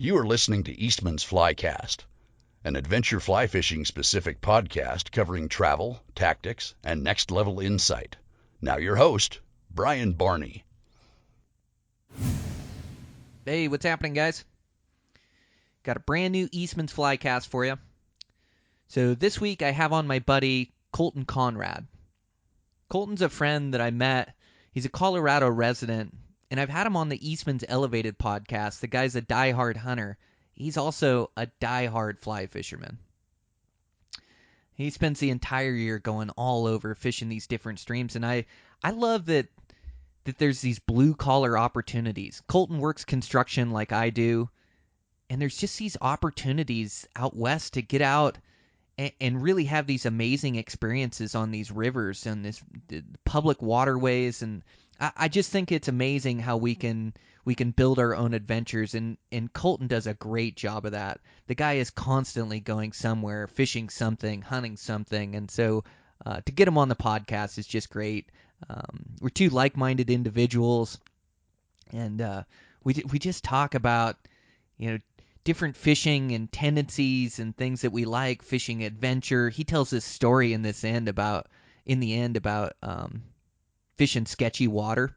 You are listening to Eastman's Flycast, an adventure fly fishing specific podcast covering travel, tactics, and next level insight. Now your host, Brian Barney. Hey, what's happening, guys? Got a brand new Eastman's Flycast for you. So this week I have on my buddy Colten Conrad. Colton's a friend that I met. He's a Colorado resident, and I've had him on the Eastman's Elevated podcast. The guy's a diehard hunter. He's also a diehard fly fisherman. He spends the entire year going all over fishing these different streams, and I love that there's these blue-collar opportunities. Colton works construction like I do, and there's just these opportunities out west to get out and really have these amazing experiences on these rivers and the public waterways. And I just think it's amazing how we can build our own adventures, and Colton does a great job of that. The guy is constantly going somewhere, fishing something, hunting something, and so to get him on the podcast is just great. We're two like-minded individuals, and we just talk about, different fishing and tendencies and things that we like, fishing adventure. He tells this story in the end about fishing sketchy water.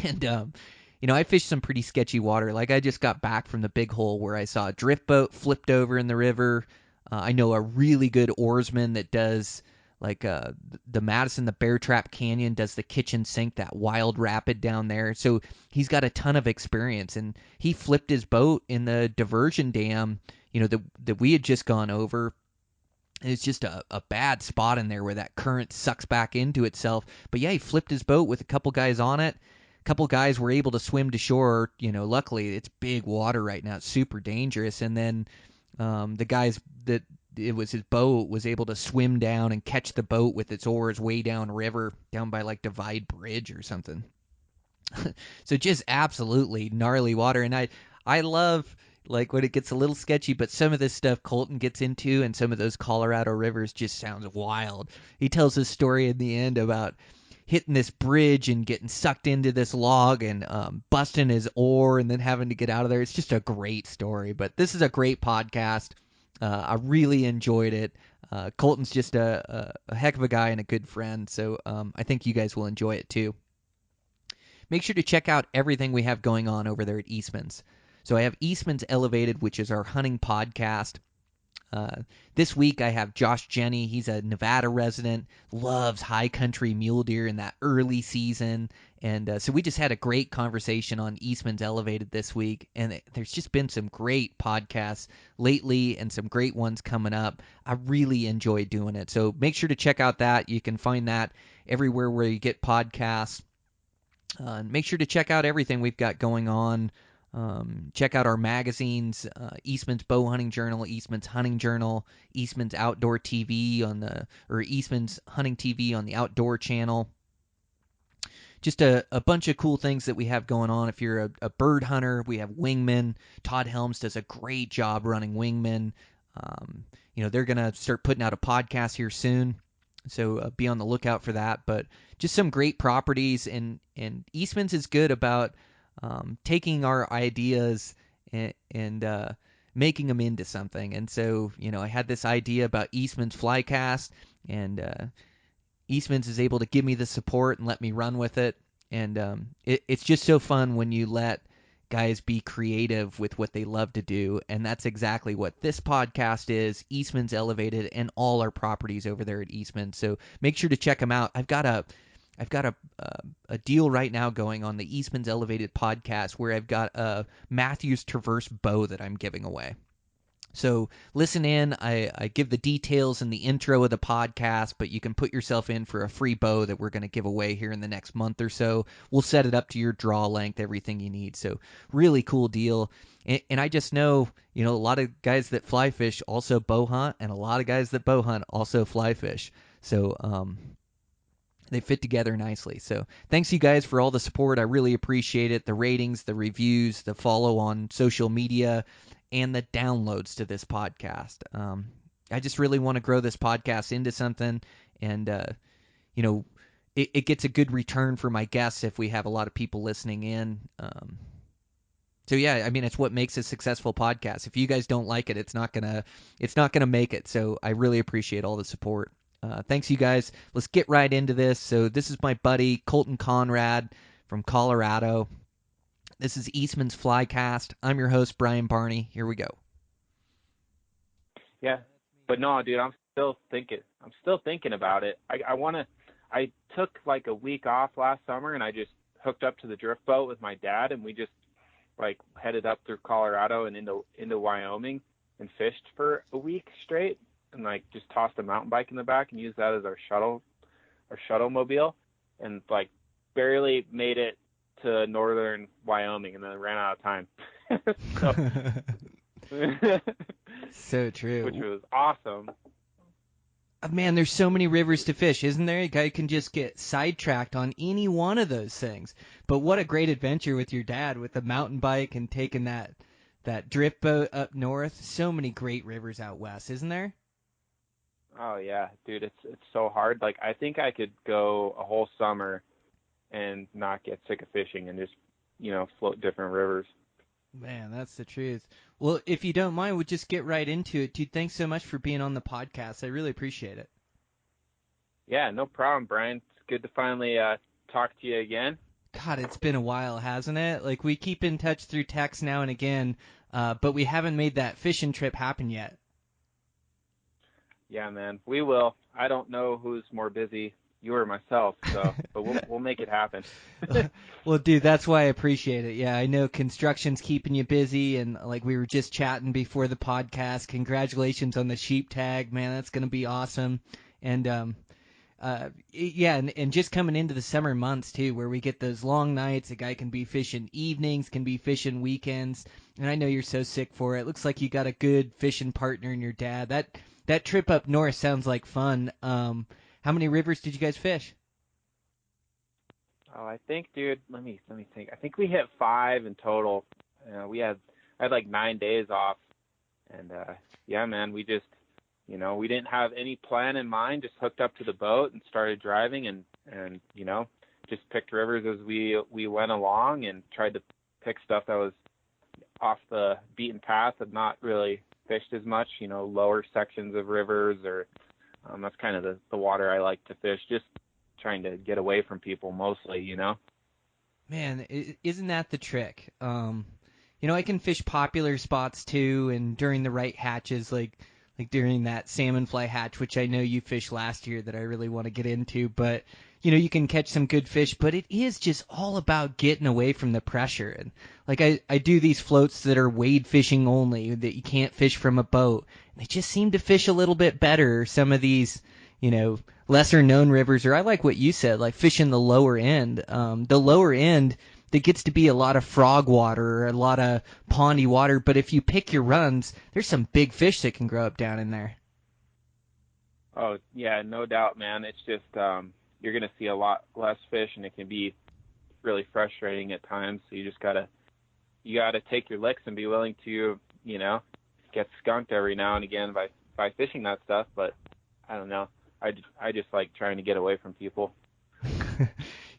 And I fished some pretty sketchy water. Like, I just got back from the Big Hole where I saw a drift boat flipped over in the river. I know a really good oarsman that does the Madison, the Bear Trap Canyon, does the kitchen sink, that wild rapid down there. So he's got a ton of experience, and he flipped his boat in the diversion dam, that we had just gone over. It's just a bad spot in there where that current sucks back into itself. But yeah, he flipped his boat with a couple guys on it. A couple guys were able to swim to shore. Luckily it's big water right now. It's super dangerous. And then the guys that it was his boat was able to swim down and catch the boat with its oars way down river, down by like Divide Bridge or something. So just absolutely gnarly water. And I love like when it gets a little sketchy, but some of this stuff Colton gets into and some of those Colorado rivers just sounds wild. He tells a story in the end about hitting this bridge and getting sucked into this log and busting his oar and then having to get out of there. It's just a great story. But this is a great podcast. I really enjoyed it. Colton's just a heck of a guy and a good friend, so I think you guys will enjoy it too. Make sure to check out everything we have going on over there at Eastmans. So I have Eastmans Elevated, which is our hunting podcast. This week I have Josh Jenny. He's a Nevada resident, loves high country mule deer in that early season. And so we just had a great conversation on Eastman's Elevated this week. And there's just been some great podcasts lately and some great ones coming up. I really enjoy doing it. So make sure to check out that. You can find that everywhere where you get podcasts. Make sure to check out everything we've got going on. Check out our magazines, Eastman's Bow Hunting Journal, Eastman's Hunting Journal, Eastman's Outdoor TV or Eastman's Hunting TV on the Outdoor Channel. Just a bunch of cool things that we have going on. If you're a bird hunter, we have Wingman. Todd Helms does a great job running Wingman. They're going to start putting out a podcast here soon, so be on the lookout for that. But just some great properties, and Eastman's is good about taking our ideas and making them into something. And so, I had this idea about Eastman's Flycast, and Eastman's is able to give me the support and let me run with it. And it's just so fun when you let guys be creative with what they love to do. And that's exactly what this podcast is, Eastman's Elevated, and all our properties over there at Eastman. So make sure to check them out. I've got a deal right now going on the Eastman's Elevated podcast where I've got a Matthews Traverse bow that I'm giving away. So listen in. I give the details in the intro of the podcast, but you can put yourself in for a free bow that we're going to give away here in the next month or so. We'll set it up to your draw length, everything you need. So really cool deal. And I just know, a lot of guys that fly fish also bow hunt, and a lot of guys that bow hunt also fly fish. So they fit together nicely. So thanks you guys for all the support. I really appreciate it. The ratings, the reviews, the follow on social media, and the downloads to this podcast. I just really want to grow this podcast into something, and it gets a good return for my guests if we have a lot of people listening in. So yeah, I mean, it's what makes a successful podcast. If you guys don't like it, it's not gonna make it. So I really appreciate all the support. Thanks, you guys. Let's get right into this. So this is my buddy Colten Conrad from Colorado. This is Eastman's Flycast. I'm your host, Brian Barney. Here we go. Yeah, but no, dude, I'm still thinking about it. I took like a week off last summer, and I just hooked up to the drift boat with my dad, and we just like headed up through Colorado and into Wyoming and fished for a week straight, and like just tossed a mountain bike in the back and used that as our shuttle mobile, and like barely made it to northern Wyoming, and then ran out of time. So true. Which was awesome. Man, there's so many rivers to fish, isn't there? A guy can just get sidetracked on any one of those things. But what a great adventure with your dad with the mountain bike and taking that drift boat up north. So many great rivers out west, isn't there? Oh yeah, dude, it's so hard. Like I think I could go a whole summer and not get sick of fishing and just, float different rivers. Man, that's the truth. Well, if you don't mind, we'll just get right into it. Dude, thanks so much for being on the podcast. I really appreciate it. Yeah, no problem, Brian. It's good to finally talk to you again. God, it's been a while, hasn't it? Like, we keep in touch through text now and again, but we haven't made that fishing trip happen yet. Yeah, man, we will. I don't know who's more busy, you or myself, but we'll make it happen. Well, dude, that's why I appreciate it. Yeah, I know construction's keeping you busy, and like we were just chatting before the podcast. Congratulations on the sheep tag, man. That's gonna be awesome. And yeah, and just coming into the summer months too, where we get those long nights. A guy can be fishing evenings, can be fishing weekends, and I know you're so sick for it. Looks like you got a good fishing partner in your dad. That trip up north sounds like fun. How many rivers did you guys fish? Oh, I think, dude, let me think. I think we hit 5 in total. I had like 9 days off, and yeah, man, we just, we didn't have any plan in mind. Just hooked up to the boat and started driving, and just picked rivers as we went along, and tried to pick stuff that was off the beaten path and not really fished as much. Lower sections of rivers, or that's kind of the water I like to fish. Just trying to get away from people mostly, Man, isn't that the trick? I can fish popular spots too, and during the right hatches, like during that salmon fly hatch, which I know you fished last year, that I really want to get into. But you can catch some good fish, but it is just all about getting away from the pressure. And like I do these floats that are wade fishing only, that you can't fish from a boat. And they just seem to fish a little bit better. Some of these, lesser known rivers, or I like what you said, like fishing the lower end. The lower end, that gets to be a lot of frog water, or a lot of pondy water, but if you pick your runs, there's some big fish that can grow up down in there. Oh yeah, no doubt, man. It's just you're gonna see a lot less fish, and it can be really frustrating at times. So you just gotta take your licks and be willing to get skunked every now and again by fishing that stuff. But I don't know. I just like trying to get away from people.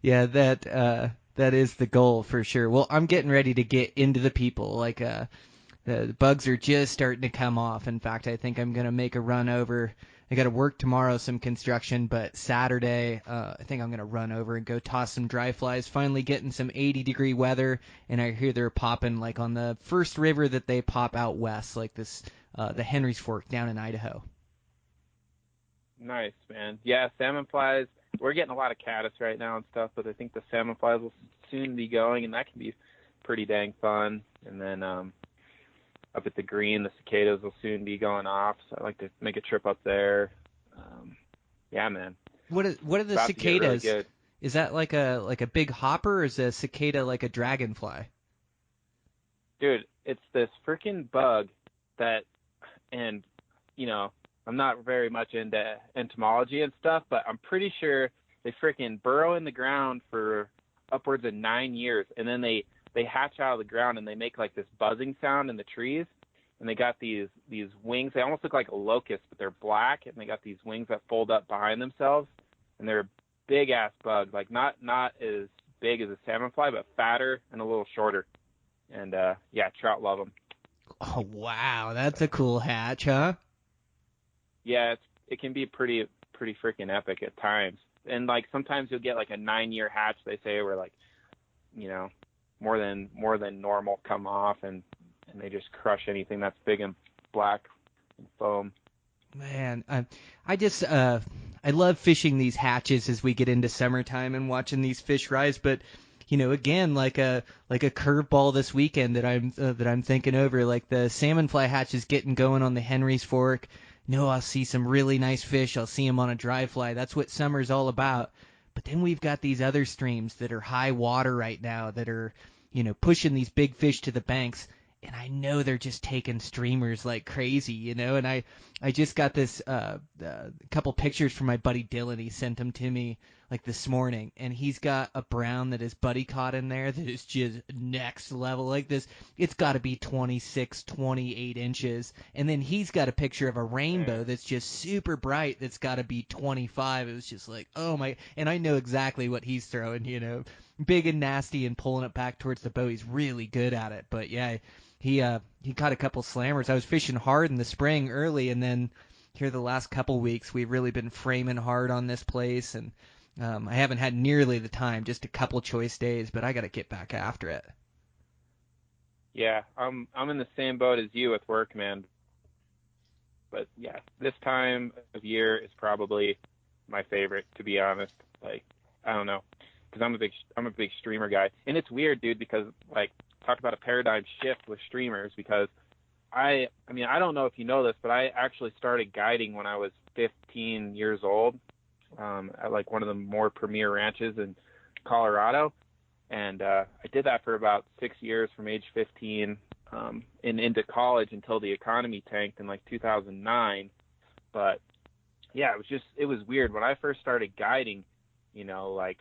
Yeah, that is the goal for sure. Well, I'm getting ready to get into the people. Like the bugs are just starting to come off. In fact, I think I'm gonna make a run over. I got to work tomorrow, some construction, but Saturday, I think I'm gonna run over and go toss some dry flies. Finally getting some 80-degree weather, and I hear they're popping like on the first river that they pop out west, like this, the Henry's Fork down in Idaho. Nice, man. Yeah, salmon flies. We're getting a lot of caddis right now and stuff, but I think the salmon flies will soon be going, and that can be pretty dang fun. And then up at the green, the cicadas will soon be going off, so I'd like to make a trip up there. Yeah, man. What are the cicadas? Really, is that like a big hopper, or is a cicada like a dragonfly? Dude, it's this freaking bug that, and I'm not very much into entomology and stuff, but I'm pretty sure they freaking burrow in the ground for upwards of 9 years, and then they hatch out of the ground, and they make like this buzzing sound in the trees, and they got these wings. They almost look like a locust, but they're black, and they got these wings that fold up behind themselves, and they're a big ass bug, like not as big as a salmon fly, but fatter and a little shorter. and yeah, trout love them. Oh, wow. That's a cool hatch, huh? Yeah, it can be pretty freaking epic at times. And like sometimes you'll get like a 9-year hatch, they say, where like, you know, more than normal come off, and they just crush anything that's big and black and foam. Man, I just I love fishing these hatches as we get into summertime and watching these fish rise. But again, like a curveball this weekend that I'm thinking over, like the salmon fly hatch is getting going on the Henry's Fork. I'll see some really nice fish. I'll see them on a dry fly. That's what summer's all about. But then we've got these other streams that are high water right now that are pushing these big fish to the banks. And I know they're just taking streamers like crazy, and I just got this couple pictures from my buddy Dylan. He sent them to me like this morning, and he's got a brown that his buddy caught in there that is just next level. Like this, it's got to be 26, 28 inches, and then he's got a picture of a rainbow that's just super bright that's got to be 25. It was just like, oh my, and I know exactly what he's throwing, big and nasty and pulling it back towards the boat. He's really good at it, but yeah. He caught a couple slammers. I was fishing hard in the spring early, and then here the last couple weeks we've really been framing hard on this place, and I haven't had nearly the time, just a couple choice days, but I got to get back after it. Yeah, I'm in the same boat as you with work, man. But yeah, this time of year is probably my favorite, to be honest. Like, I don't know, because I'm a big streamer guy, and it's weird, dude, because like, talk about a paradigm shift with streamers, because I mean, I don't know if you know this, but I actually started guiding when I was 15 years old, at like one of the more premier ranches in Colorado. And I did that for about 6 years from age 15 and into college until the economy tanked in like 2009. But yeah, it was weird. When I first started guiding, like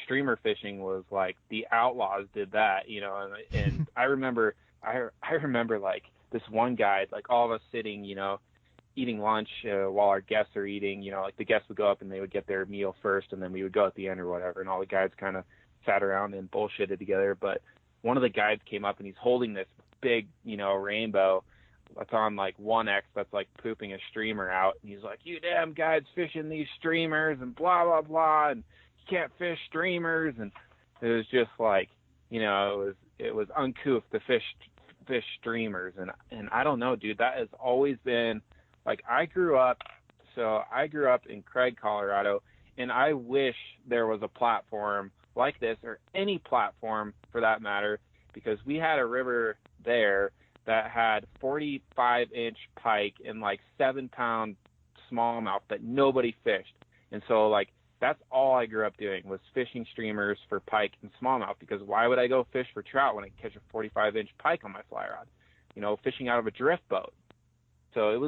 streamer fishing was like the outlaws did that, and I remember like this one guide, like all of us sitting, eating lunch while our guests are eating, like the guests would go up and they would get their meal first, and then we would go at the end or whatever, and all the guides kind of sat around and bullshitted together. But one of the guides came up and he's holding this big, rainbow that's on like 1X that's like pooping a streamer out, and he's like, "You damn guides fishing these streamers and blah blah blah, and can't fish streamers." And it was just like, it was uncouth to fish streamers. And I don't know, dude, that has always been like, I grew up in Craig, Colorado, and I wish there was a platform like this, or any platform for that matter, because we had a river there that had 45-inch pike and like 7-pound smallmouth that nobody fished. And so like, that's all I grew up doing, was fishing streamers for pike and smallmouth, because why would I go fish for trout when I catch a 45-inch pike on my fly rod, fishing out of a drift boat? So it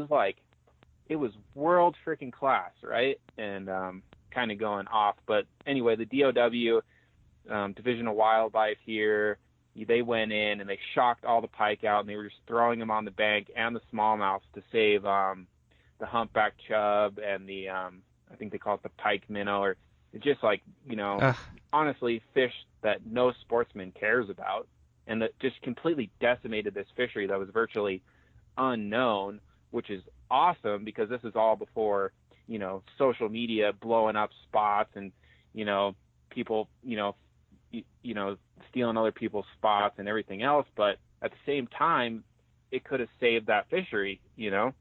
was world freaking class, right? And kind of going off. But anyway, the DOW, Division of Wildlife here, they went in and they shocked all the pike out, and they were just throwing them on the bank and the smallmouths to save the humpback chub and the I think they call it the pike minnow, or just like, honestly, fish that no sportsman cares about, and that just completely decimated this fishery that was virtually unknown, which is awesome, because this is all before, social media blowing up spots and, people, stealing other people's spots and everything else. But at the same time, it could have saved that fishery, It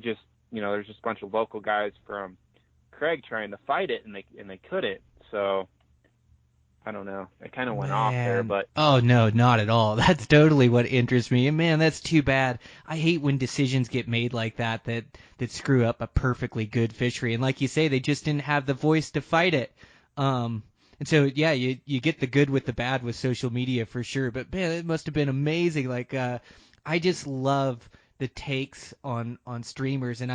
just, there's just a bunch of local guys from Craig trying to fight it, and they couldn't. So I don't know. I kind of went off there, but oh no, not at all. That's totally what interests me. And man, that's too bad. I hate when decisions get made like that screw up a perfectly good fishery. And like you say, they just didn't have the voice to fight it. And so yeah, you get the good with the bad with social media for sure. But man, it must have been amazing. Like I just love the takes on streamers, and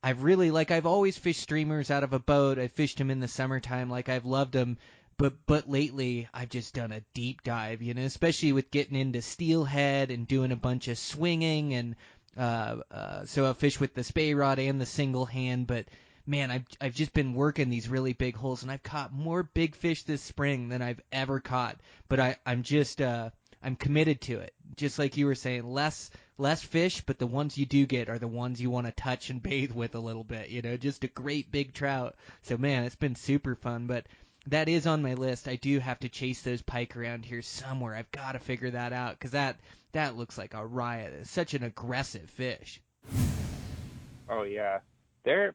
I've really, like, I've always fished streamers out of a boat. I fished them in the summertime, like, I've loved them, but lately I've just done a deep dive, especially with getting into steelhead and doing a bunch of swinging, and so I fish with the spey rod and the single hand. But man, I've just been working these really big holes, and I've caught more big fish this spring than I've ever caught. But I'm just I'm committed to it. Just like you were saying, less fish, but the ones you do get are the ones you want to touch and bathe with a little bit. Just a great big trout. So man, it's been super fun. But that is on my list. I do have to chase those pike around here somewhere. I've got to figure that out because that looks like a riot. It's such an aggressive fish. Oh yeah, they're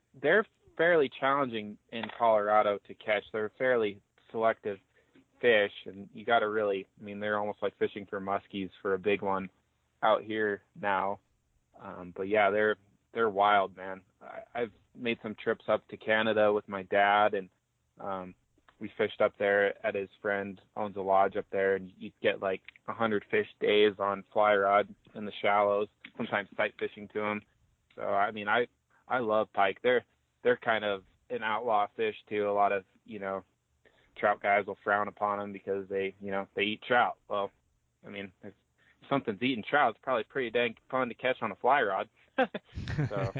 fairly challenging in Colorado to catch. They're fairly selective fish, and you got to really, I mean, they're almost like fishing for muskies for a big one out here now. But yeah, they're wild, man. I've made some trips up to Canada with my dad, and we fished up there at his friend owns a lodge up there, and you get like 100 fish days on fly rod in the shallows, sometimes sight fishing to them. So I mean, I love pike. They're kind of an outlaw fish too. A lot of trout guys will frown upon them because they eat trout. Well, I mean, if something's eating trout, it's probably pretty dang fun to catch on a fly rod. So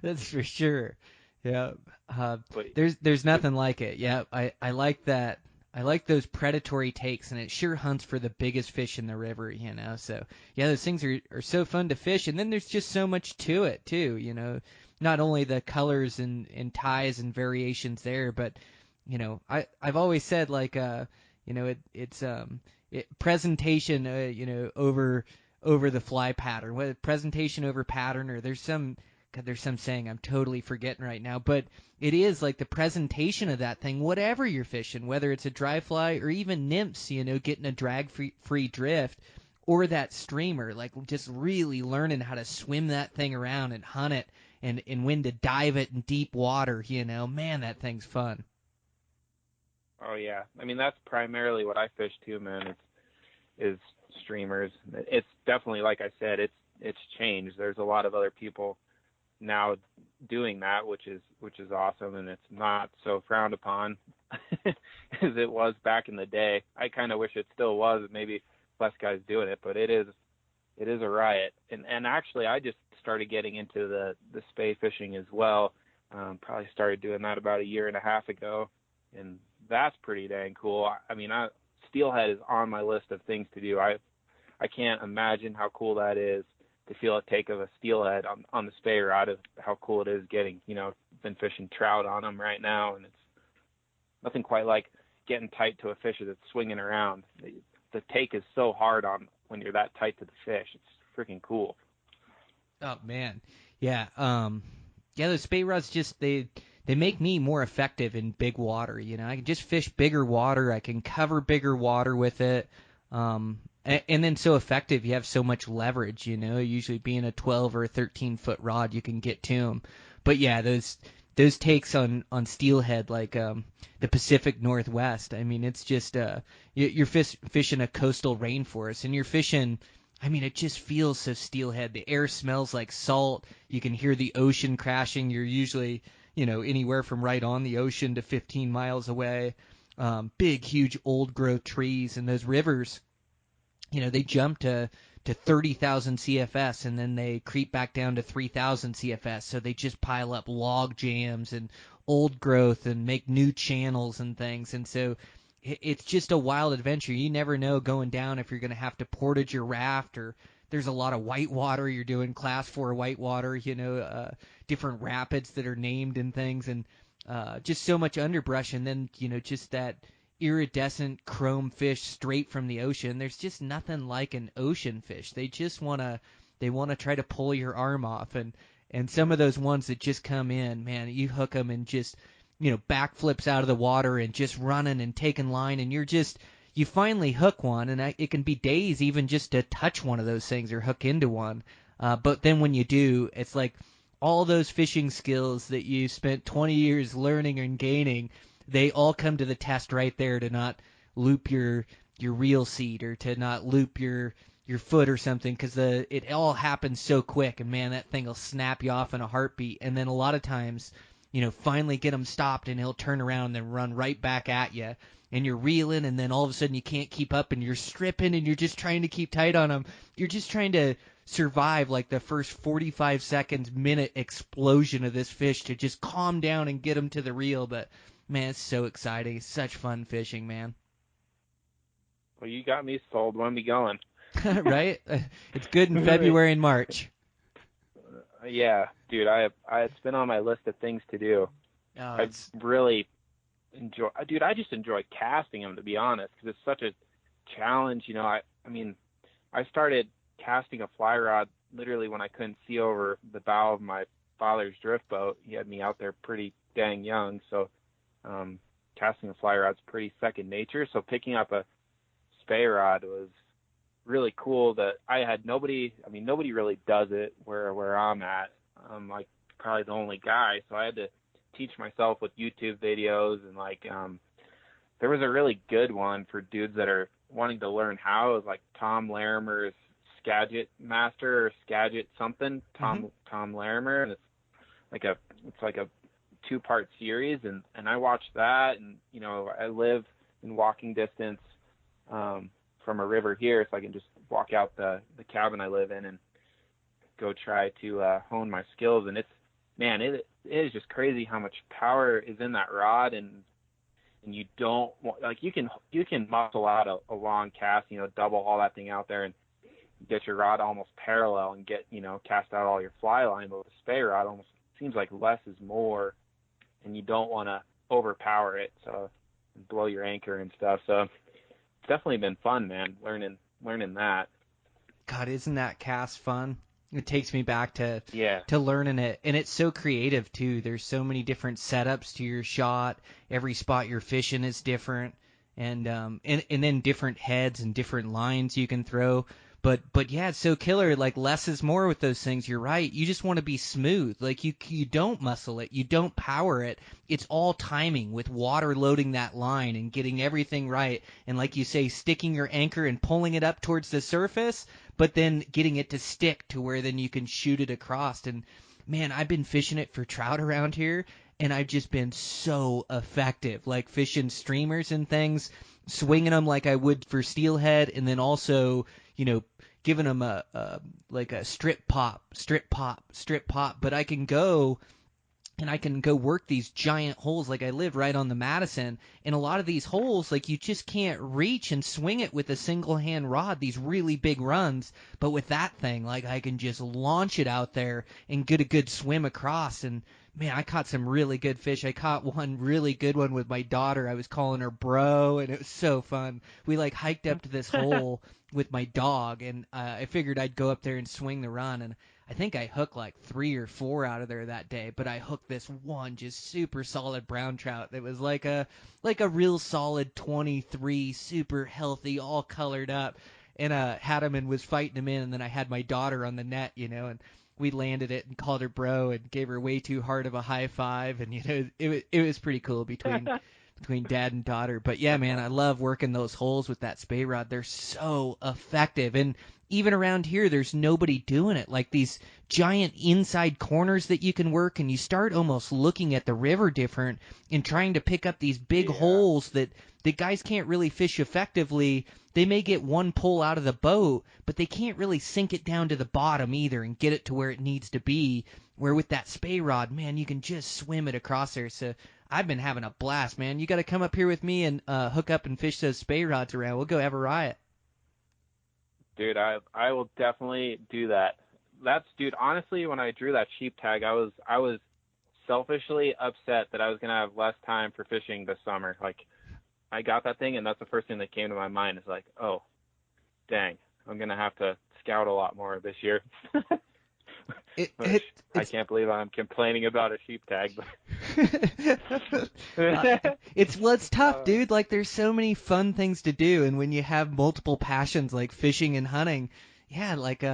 that's for sure. Yeah, but there's nothing like it. Yeah, I like that. I like those predatory takes, and it sure hunts for the biggest fish in the river, So, yeah, those things are so fun to fish, and then there's just so much to it, too, Not only the colors and ties and variations there, but, I've always said, like, it's presentation, over the fly pattern. Whether presentation over pattern, or there's some saying I'm totally forgetting right now, but it is like the presentation of that thing, whatever you're fishing, whether it's a dry fly or even nymphs, getting a drag-free drift, or that streamer, like just really learning how to swim that thing around and hunt it, and when to dive it in deep water, man, that thing's fun. oh yeah, I mean that's primarily what I fish too, man. Is streamers. It's definitely, like I said, it's changed. There's a lot of other people now doing that, which is awesome, and it's not so frowned upon as it was back in the day. I kind of wish it still was. Maybe less guys doing it, but it is a riot. And actually, I just started getting into the spay fishing as well. Probably started doing that about a year and a half ago, and that's pretty dang cool. I mean, steelhead is on my list of things to do. I can't imagine how cool that is to feel a take of a steelhead on the spay rod, of how cool it is getting, been fishing trout on them right now, and it's nothing quite like getting tight to a fish that's swinging around. The take is so hard on when you're that tight to the fish. It's freaking cool. Oh man, yeah. Those spay rods just they make me more effective in big water. I can just fish bigger water. I can cover bigger water with it. And then so effective, you have so much leverage, usually being a 12 or a 13-foot rod, you can get to them. But yeah, those takes on steelhead, like the Pacific Northwest, I mean, it's just you're fishing a coastal rainforest, and you're fishing, I mean, it just feels so steelhead. The air smells like salt. You can hear the ocean crashing. You're usually, anywhere from right on the ocean to 15 miles away. Big, huge old growth trees, and those rivers, they jump to 30,000 CFS, and then they creep back down to 3,000 CFS. So they just pile up log jams and old growth and make new channels and things. And so it's just a wild adventure. You never know going down if you're going to have to portage your raft, or there's a lot of whitewater. You're doing class 4 whitewater, different rapids that are named and things, and just so much underbrush. And then, just that iridescent chrome fish straight from the ocean. There's just nothing like an ocean fish. They just want to try to pull your arm off, and some of those ones that just come in, man, you hook them and just backflips out of the water and just running and taking line, and you finally hook one, and it can be days even just to touch one of those things or hook into one. But then when you do, it's like all those fishing skills that you spent 20 years learning and gaining, they all come to the test right there, to not loop your reel seat, or to not loop your foot or something, because it all happens so quick, and man, that thing will snap you off in a heartbeat. And then a lot of times, finally get him stopped, and he'll turn around and then run right back at you, and you're reeling, and then all of a sudden you can't keep up, and you're stripping, and you're just trying to keep tight on him. You're just trying to survive like the first 45 seconds, minute explosion of this fish, to just calm down and get him to the reel. But man, it's so exciting. It's such fun fishing, man. Well, you got me sold. When we going? Right? It's good in February and March. Yeah, dude, it's been on my list of things to do. Oh, I really dude, I just enjoy casting them, to be honest, because it's such a challenge. I mean, I started casting a fly rod literally when I couldn't see over the bow of my father's drift boat. He had me out there pretty dang young, so casting a fly rod's pretty second nature. So picking up a spey rod was really cool. That I had nobody really does it where I'm at. I'm like probably the only guy, so I had to teach myself with YouTube videos, and there was a really good one for dudes that are wanting to learn how. It was like Tom Larimer's Skagit Master or Skagit something. Tom Larimer, and it's like a 2-part series, and I watched that, and I live in walking distance from a river here, so I can just walk out the cabin I live in and go try to hone my skills. And it is just crazy how much power is in that rod, and you don't like you can muscle out a long cast, double haul that thing out there and get your rod almost parallel and get cast out all your fly line. But with a spey rod, almost seems like less is more, and you don't want to overpower it, so blow your anchor and stuff. So it's definitely been fun, man, learning that. God, isn't that cast fun? It takes me back to Yeah. learning it, and it's so creative too. There's so many different setups to your shot. Every spot you're fishing is different, and then different heads and different lines you can throw. But yeah, it's so killer. Like less is more with those things. You're right. You just want to be smooth. Like you don't muscle it. You don't power it. It's all timing with water loading that line and getting everything right. And like you say, sticking your anchor and pulling it up towards the surface, but then getting it to stick to where then you can shoot it across. And man, I've been fishing it for trout around here, and I've just been so effective. Like fishing streamers and things, swinging them like I would for steelhead, and then also giving them a strip pop. But I can go work these giant holes. Like I live right on the Madison, and a lot of these holes, like you just can't reach and swing it with a single hand rod, these really big runs. But with that thing, like I can just launch it out there and get a good swim across. And man, I caught some really good fish. I caught one really good one with my daughter. I was calling her bro, and it was so fun. We like hiked up to this hole with my dog, and I figured I'd go up there and swing the run, and I think I hooked like 3 or 4 out of there that day, but I hooked this one just super solid brown trout that was like a real solid 23, super healthy, all colored up, and had him and was fighting him in, and then I had my daughter on the net, and we landed it and called her bro and gave her way too hard of a high five, and it was pretty cool between dad and daughter. But yeah, man, I love working those holes with that spey rod. They're so effective. And even around here, there's nobody doing it. Like these giant inside corners that you can work, and you start almost looking at the river different and trying to pick up these big holes that guys can't really fish effectively. They may get one pull out of the boat, but they can't really sink it down to the bottom either and get it to where it needs to be. Where with that spey rod, man, you can just swim it across there. So I've been having a blast, man. You got to come up here with me and hook up and fish those spey rods around. We'll go have a riot. Dude, I will definitely do that. Dude, honestly, when I drew that sheep tag, I was selfishly upset that I was going to have less time for fishing this summer. Like, I got that thing, and that's the first thing that came to my mind. Is like, oh, dang, I'm going to have to scout a lot more this year. I can't believe I'm complaining about a sheep tag. But it's tough, dude. Like there's so many fun things to do, and when you have multiple passions like fishing and hunting, yeah, like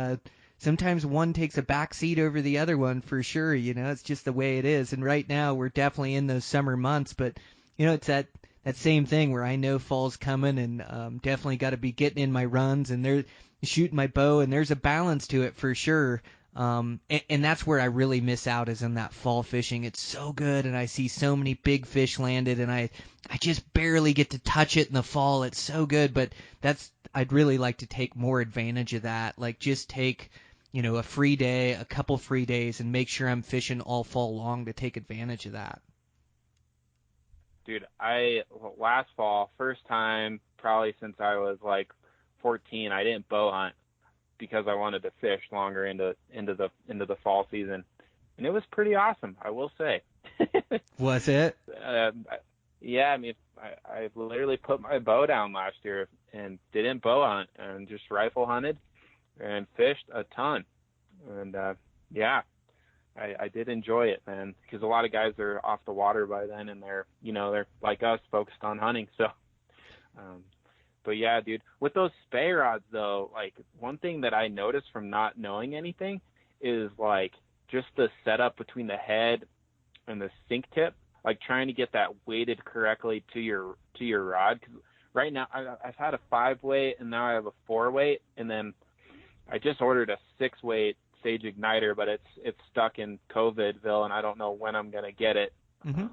sometimes one takes a back seat over the other one for sure. It's just the way it is. And right now we're definitely in those summer months, but it's that same thing where I know fall's coming, and definitely got to be getting in my runs and they're shooting my bow, and there's a balance to it for sure. And that's where I really miss out, is in that fall fishing. It's so good, and I see so many big fish landed, and I just barely get to touch it in the fall. It's so good, but I'd really like to take more advantage of that. Like just take, a free day, a couple free days, and make sure I'm fishing all fall long to take advantage of that. Dude, last fall, first time probably since I was like 14, I didn't bow hunt because I wanted to fish longer into the fall season, and it was pretty awesome, I will say. Was it? Yeah, I mean, I literally put my bow down last year and didn't bow hunt and just rifle hunted and fished a ton. And yeah, I did enjoy it, man, because a lot of guys are off the water by then, and they're like us, focused on hunting. So, but yeah, dude, with those spey rods though, like one thing that I noticed from not knowing anything is like just the setup between the head and the sink tip, like trying to get that weighted correctly to your rod. 'Cause right now I've had a 5-weight and now I have a 4-weight, and then I just ordered a 6-weight Sage Igniter, but it's stuck in COVIDville, and I don't know when I'm gonna get it. So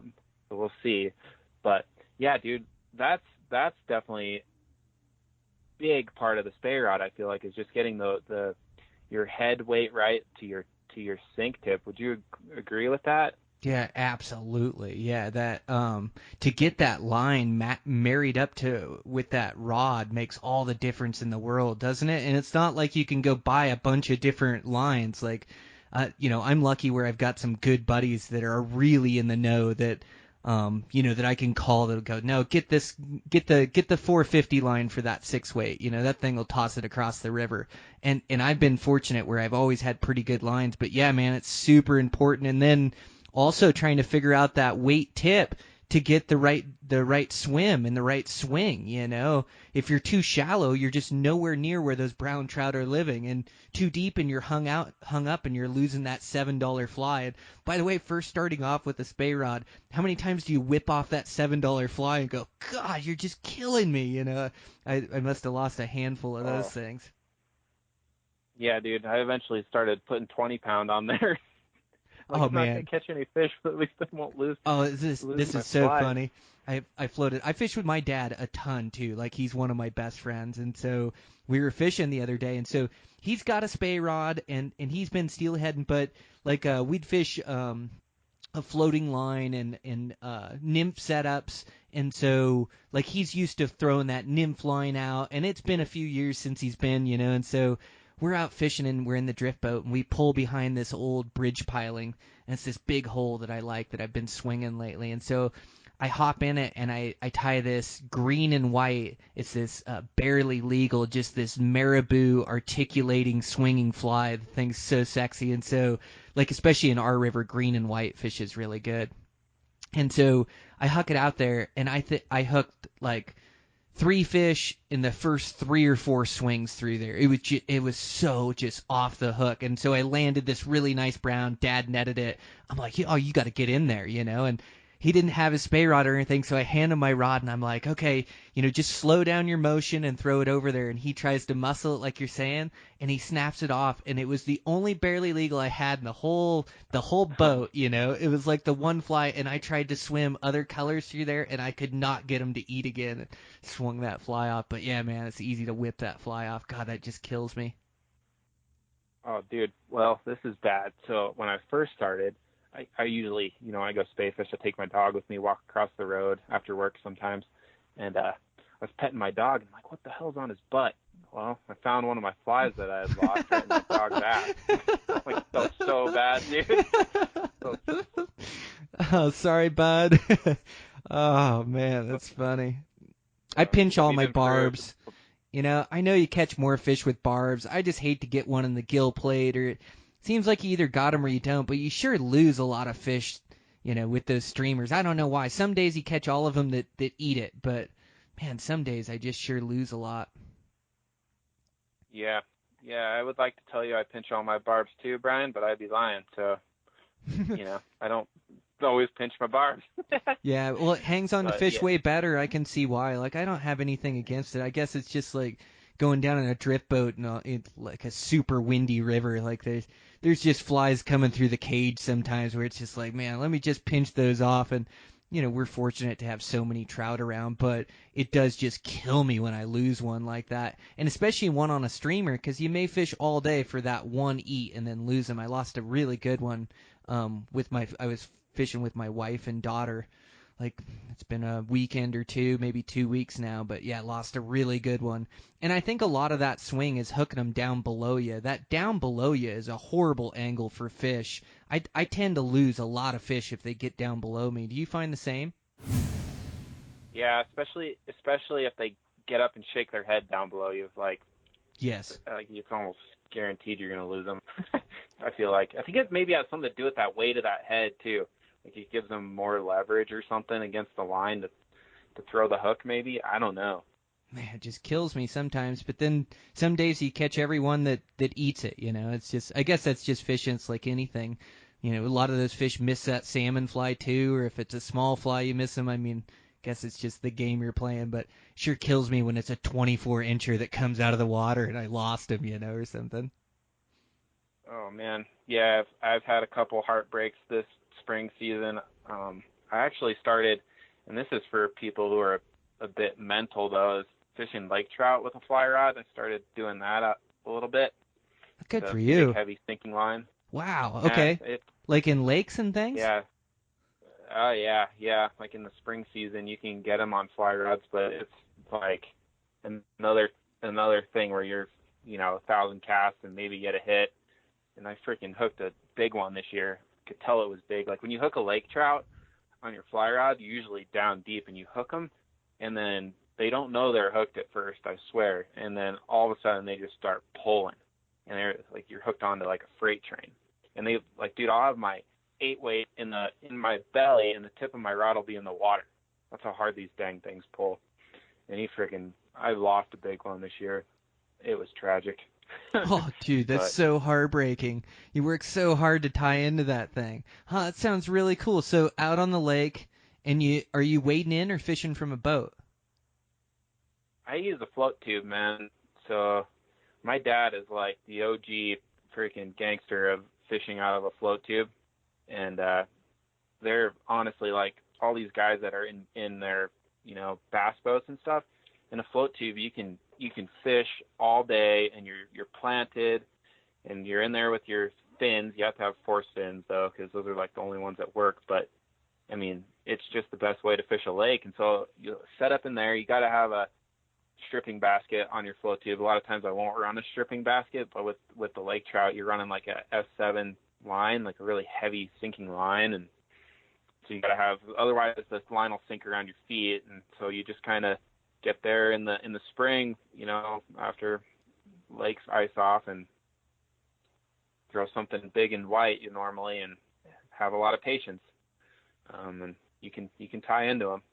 we'll see. But yeah, dude, that's definitely big part of the spey rod. I feel like is just getting your head weight right to your sink tip. Would you agree with that? Yeah, absolutely. Yeah, that to get that line married up to with that rod makes all the difference in the world, doesn't it? And it's not like you can go buy a bunch of different lines. Like, I'm lucky where I've got some good buddies that are really in the know that, that I can call that'll go, no, get the 450 line for that 6-weight. That thing will toss it across the river. And I've been fortunate where I've always had pretty good lines. But yeah, man, it's super important. And then also trying to figure out that weight tip to get the right swim and the right swing. If you're too shallow, you're just nowhere near where those brown trout are living, and too deep and you're hung up and you're losing that $7 fly. And by the way, first starting off with a spey rod, how many times do you whip off that $7 fly and go, God, you're just killing me? I must have lost a handful of those things. Yeah, dude, I eventually started putting 20-pound on there. Like, I'm not gonna catch any fish, but at least I won't lose. Oh, this is so funny. I floated. I fished with my dad a ton too. Like, he's one of my best friends, and so we were fishing the other day, and so he's got a spey rod, and he's been steelheading, but like we'd fish a floating line and nymph setups, and so like he's used to throwing that nymph line out, and it's been a few years since he's been, and so we're out fishing and we're in the drift boat and we pull behind this old bridge piling, and it's this big hole that I like that I've been swinging lately. And so I hop in it and I tie this green and white. It's this barely legal, just this marabou articulating swinging fly. The thing's so sexy. And so, like, especially in our river, green and white fish is really good. And so I huck it out there, and I hooked like 3 fish in the first 3 or 4 swings through there. It was so just off the hook. And so I landed this really nice brown. Dad netted it. I'm like, oh, you got to get in there, and he didn't have his spey rod or anything, so I hand him my rod, and I'm like, okay, just slow down your motion and throw it over there. And he tries to muscle it like you're saying, and he snaps it off, and it was the only barely legal I had in the whole boat. It was like the one fly, and I tried to swim other colors through there, and I could not get him to eat again. Swung that fly off. But yeah, man, it's easy to whip that fly off. God, that just kills me. Oh, dude. Well, this is bad. So when I first started, I usually, I go spey fish. I take my dog with me, walk across the road after work sometimes. And I was petting my dog, and I'm like, what the hell's on his butt? Well, I found one of my flies that I had lost right in my dog's ass. Like, felt so bad, dude. Oh, sorry, bud. Oh, man, that's funny. I pinch all my barbs. I know you catch more fish with barbs. I just hate to get one in the gill plate, or it seems like you either got them or you don't, but you sure lose a lot of fish, with those streamers. I don't know why. Some days you catch all of them that eat it, but, man, some days I just sure lose a lot. Yeah, I would like to tell you I pinch all my barbs too, Brian, but I'd be lying. So, I don't always pinch my barbs. Yeah, well, it hangs on to fish way better. I can see why. Like, I don't have anything against it. I guess it's just like going down in a drift boat in it's like a super windy river. Like, there's just flies coming through the cage sometimes where it's just like, man, let me just pinch those off. And we're fortunate to have so many trout around, but it does just kill me when I lose one like that, and especially one on a streamer, because you may fish all day for that one eat and then lose them. I lost a really good one I was fishing with my wife and daughter like it's been a weekend or two, maybe 2 weeks now, but yeah, lost a really good one. And I think a lot of that swing is hooking them down below you. That down below you is a horrible angle for fish. I tend to lose a lot of fish if they get down below me. Do you find the same? Yeah, especially if they get up and shake their head down below you. Yes. Like it's almost guaranteed you're gonna lose them. I feel like. I think it maybe has something to do with that weight of that head too. Like it gives them more leverage or something against the line to throw the hook. Maybe, I don't know. Man, it just kills me sometimes. But then some days you catch everyone that eats it. It's just, I guess that's just fishing. It's like anything. A lot of those fish miss that salmon fly too, or if it's a small fly, you miss them. I mean, guess it's just the game you're playing. But sure kills me when it's a 24-incher that comes out of the water and I lost him, or something. Oh man, yeah, I've had a couple heartbreaks this spring season. I actually started, and this is for people who are a bit mental though, is fishing lake trout with a fly rod. I started doing that a little bit. Good for Big, you. heavy sinking line. Wow. Yeah, Okay. Like in lakes and things? Yeah. Oh yeah. Like in the spring season, you can get them on fly rods, but it's like another thing where you're 1,000 casts and maybe get a hit. And I freaking hooked a big one this year. Could tell it was big. Like when you hook a lake trout on your fly rod, you're usually down deep and you hook them, and then they don't know they're hooked at first, I swear. And then all of a sudden they just start pulling, and they're like you're hooked onto like a freight train. And they like, dude, I'll have my 8-weight in my belly, and the tip of my rod will be in the water. That's how hard these dang things pull. And I lost a big one this year. It was tragic. Oh, dude, that's so heartbreaking. You work so hard to tie into that thing. Huh, that sounds really cool. So out on the lake, and are you wading in or fishing from a boat? I use a float tube, man. So my dad is like the OG freaking gangster of fishing out of a float tube. And they're honestly like all these guys that are in their, bass boats and stuff. In a float tube, you can fish all day, and you're planted, and you're in there with your fins. You have to have force fins though, because those are like the only ones that work. But I mean, it's just the best way to fish a lake. And so you set up in there. You got to have a stripping basket on your float tube. A lot of times I won't run a stripping basket, but with the lake trout, you're running like a S7 line, like a really heavy sinking line, and so you got to have. Otherwise, the line will sink around your feet, and so you just kind of get there in the spring, after lakes ice off, and throw something big and white normally, and have a lot of patience, and you can tie into them.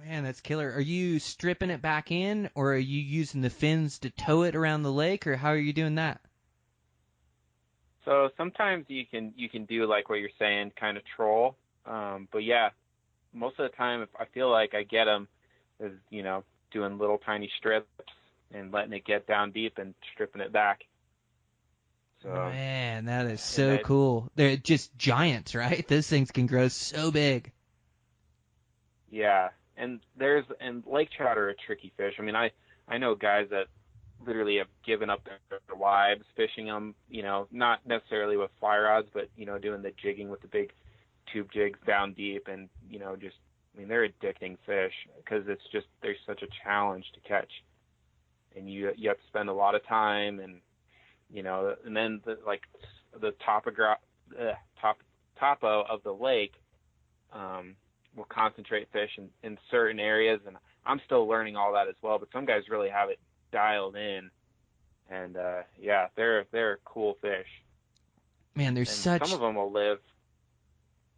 Man, that's killer. Are you stripping it back in, or are you using the fins to tow it around the lake, or how are you doing that? So sometimes you can do like what you're saying, kind of troll, but yeah, most of the time, if I feel like I get them, is doing little tiny strips and letting it get down deep and stripping it back. So man, that is so cool. They're just giants, right? Those things can grow so big. Yeah, and lake trout are a tricky fish. I mean, I know guys that literally have given up their lives fishing them. Not necessarily with fly rods, but doing the jigging with the big tube jigs down deep, and they're addicting fish because there's such a challenge to catch, and you have to spend a lot of time, and and then the topo of the lake will concentrate fish in certain areas, and I'm still learning all that as well. But some guys really have it dialed in, and yeah, they're cool fish. Man, there's such. Some of them will live.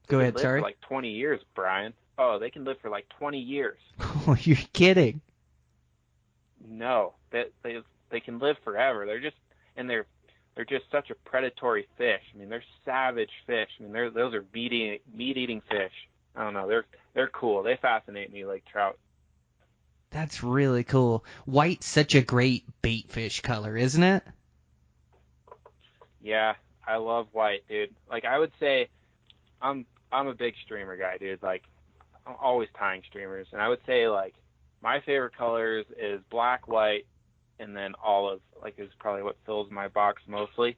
Go ahead, live sorry. For like 20 years, Brian. Oh, they can live for like 20 years. Oh, you're kidding. No, they can live forever. They're just such a predatory fish. I mean, they're savage fish. I mean, those are meat-eating fish. I don't know. They're cool. They fascinate me like trout. That's really cool. White's such a great bait fish color, isn't it? Yeah, I love white, dude. Like I would say, I'm a big streamer guy, dude. Like I'm always tying streamers, and I would say like my favorite colors is black, white, and then olive. Like is probably what fills my box mostly.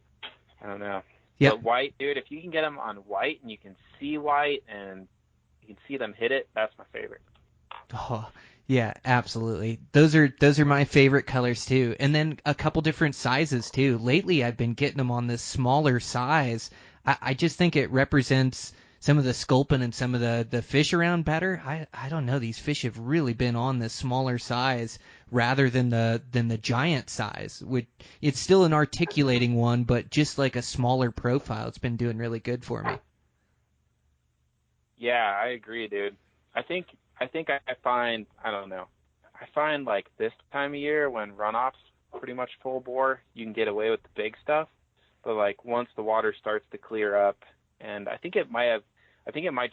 I don't know. Yeah. But white, dude. If you can get them on white and you can see white, and you can see them hit it, that's my favorite. Oh, yeah, absolutely. Those are my favorite colors too. And then a couple different sizes too. Lately, I've been getting them on this smaller size. I just think it represents some of the sculpin and some of the fish around better. I don't know. These fish have really been on this smaller size rather than the giant size. Which it's still an articulating one, but just like a smaller profile. It's been doing really good for me. Yeah, I agree, dude. I find, I don't know. I find like this time of year when runoff's pretty much full bore, you can get away with the big stuff. But like once the water starts to clear up, and I think it might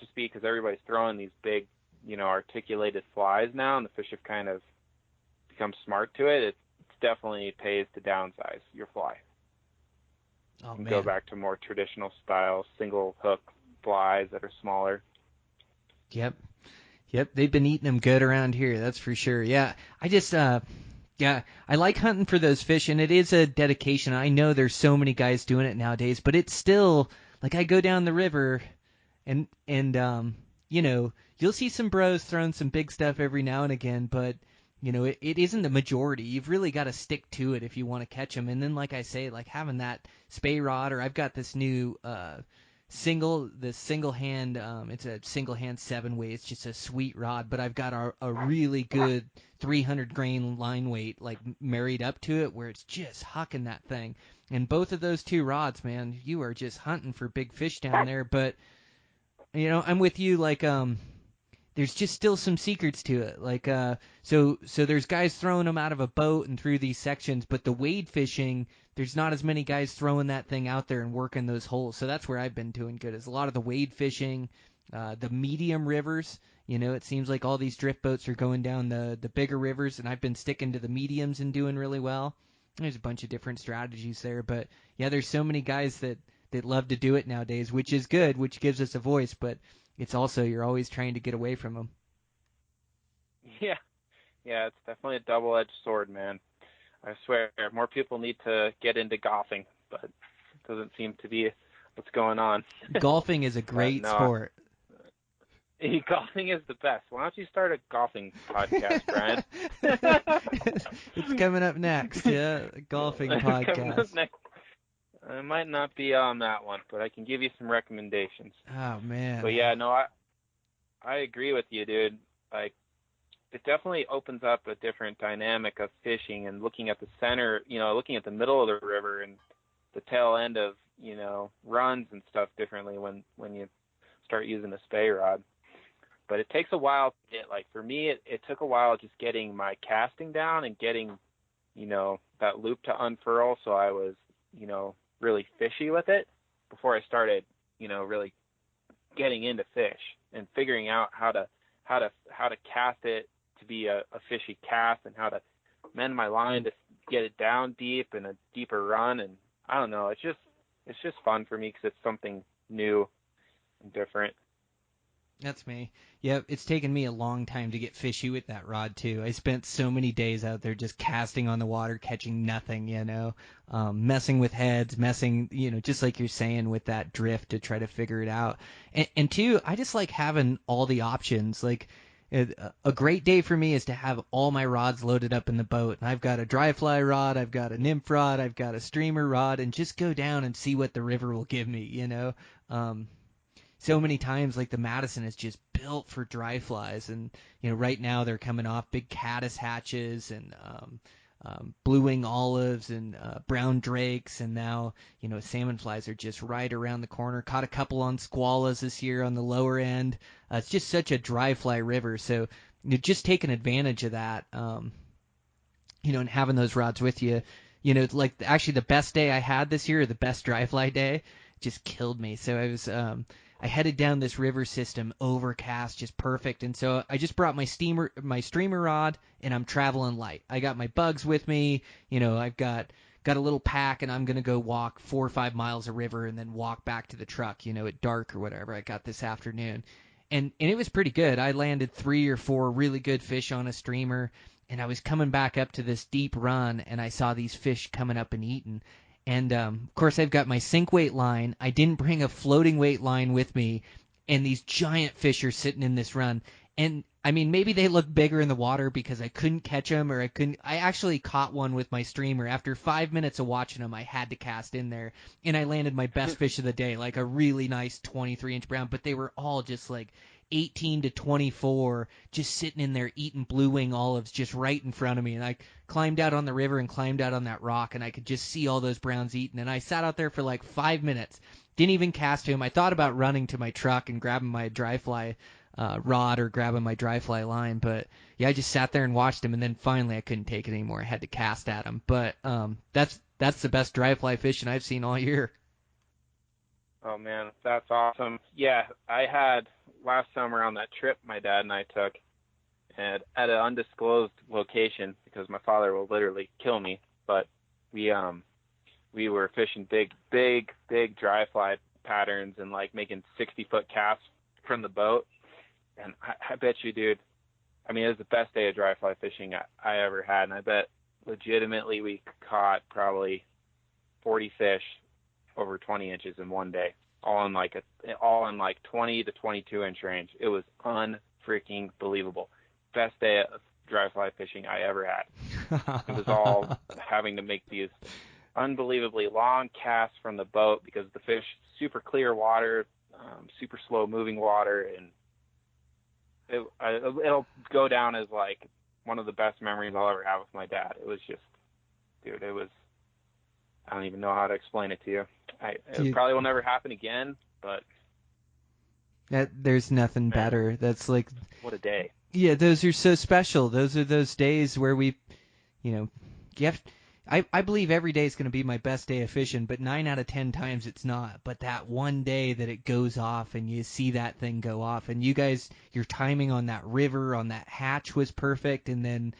just be because everybody's throwing these big, articulated flies now, and the fish have kind of become smart to it. It definitely pays to downsize your fly. Oh And go man. back to more traditional style single hook flies that are smaller. Yep. Yep, they've been eating them good around here, that's for sure. Yeah, yeah, I like hunting for those fish, and it is a dedication. I know there's so many guys doing it nowadays, but it's still like I go down the river, and you'll see some bros throwing some big stuff every now and again, but it isn't the majority. You've really got to stick to it if you want to catch them. And then, like I say, like having that spay rod, or I've got this new single hand, it's a single hand 7 weight. It's just a sweet rod, but I've got a really good 300 grain line weight like married up to it, where it's just hucking that thing. And both of those two rods, man, you are just hunting for big fish down there. But I'm with you. Like there's just still some secrets to it. Like so there's guys throwing them out of a boat and through these sections, but the wade fishing, there's not as many guys throwing that thing out there and working those holes. So that's where I've been doing good. Is a lot of the wade fishing, the medium rivers. It seems like all these drift boats are going down the bigger rivers, and I've been sticking to the mediums and doing really well. There's a bunch of different strategies there, but yeah, there's so many guys that love to do it nowadays, which is good, which gives us a voice, but it's also you're always trying to get away from them. Yeah, yeah, it's definitely a double-edged sword, man. I swear, more people need to get into golfing, but it doesn't seem to be what's going on. Golfing is a But great no, sport. golfing is the best. Why don't you start a golfing podcast, Brian? It's coming up next, yeah, a golfing Coming up podcast. next. I might not be on that one, but I can give you some recommendations. Oh But man. yeah, no, I agree with you, dude. Like, it definitely opens up a different dynamic of fishing and looking at the center, looking at the middle of the river and the tail end of, runs and stuff differently when you start using a spay rod. But it takes a while to get, like, for me, it took a while just getting my casting down and getting, that loop to unfurl. So I was, really fishy with it before I started, really getting into fish and figuring out how to cast it to be a fishy cast, and how to mend my line to get it down deep and a deeper run. And I don't know, it's just fun for me because it's something new and different. That's me. Yep, it's taken me a long time to get fishy with that rod too. I spent so many days out there just casting on the water, catching nothing, messing with heads, messing, just like you're saying with that drift to try to figure it out. And two, I just like having all the options. Like a great day for me is to have all my rods loaded up in the boat. And I've got a dry fly rod, I've got a nymph rod, I've got a streamer rod, and just go down and see what the river will give me. So many times, like the Madison is just built for dry flies, and right now they're coming off big caddis hatches and blue wing olives and brown drakes, and now salmon flies are just right around the corner. Caught a couple on squallas this year on the lower end. It's just such a dry fly river, so just taking advantage of that, and having those rods with you. Like actually the best day I had this year, or the best dry fly day, just killed me. So I headed down this river system, overcast, just perfect. And so I just brought my streamer rod, and I'm traveling light. I got my bugs with me. I've got a little pack, and I'm gonna go walk 4 or 5 miles of river and then walk back to the truck, at dark or whatever. I got this afternoon, and it was pretty good. I landed 3 or 4 really good fish on a streamer, and I was coming back up to this deep run, and I saw these fish coming up and eating. And of course, I've got my sink weight line. I didn't bring a floating weight line with me, and these giant fish are sitting in this run. And I mean, maybe they look bigger in the water because I couldn't catch them, or I actually caught one with my streamer. After 5 minutes of watching them, I had to cast in there, and I landed my best fish of the day, like a really nice 23-inch brown. But they were all just like 18 to 24, just sitting in there eating blue wing olives just right in front of me. And I climbed out on the river and climbed out on that rock, and I could just see all those browns eating. And I sat out there for like 5 minutes, didn't even cast to him. I thought about running to my truck and grabbing my dry fly rod or grabbing my dry fly line, but yeah, I just sat there and watched him, and then finally I couldn't take it anymore. I had to cast at him. But that's the best dry fly fishing I've seen all year. Oh man, that's awesome. Yeah, I had last summer on that trip my dad and I took, and at an undisclosed location because my father will literally kill me. But we were fishing big dry fly patterns and like making 60-foot casts from the boat. And I bet you, dude, I mean, it was the best day of dry fly fishing I ever had. And I bet legitimately we caught probably 40 fish over 20 inches in one day, all in like 20 to 22 inch range. It was unfreaking believable. Best day of dry fly fishing I ever had. It was all having to make these unbelievably long casts from the boat because the fish, super clear water, super slow moving water, and it'll go down as like one of the best memories I'll ever have with my dad. It was just, dude, I don't even know how to explain it to you. It probably will never happen again, but there's nothing better. That's like, what a day. Yeah, those are so special. Those are those days where we, you have. I believe every day is going to be my best day of fishing, but 9 out of 10 times it's not. But that one day that it goes off and you see that thing go off, and you guys, your timing on that river, on that hatch was perfect, and then,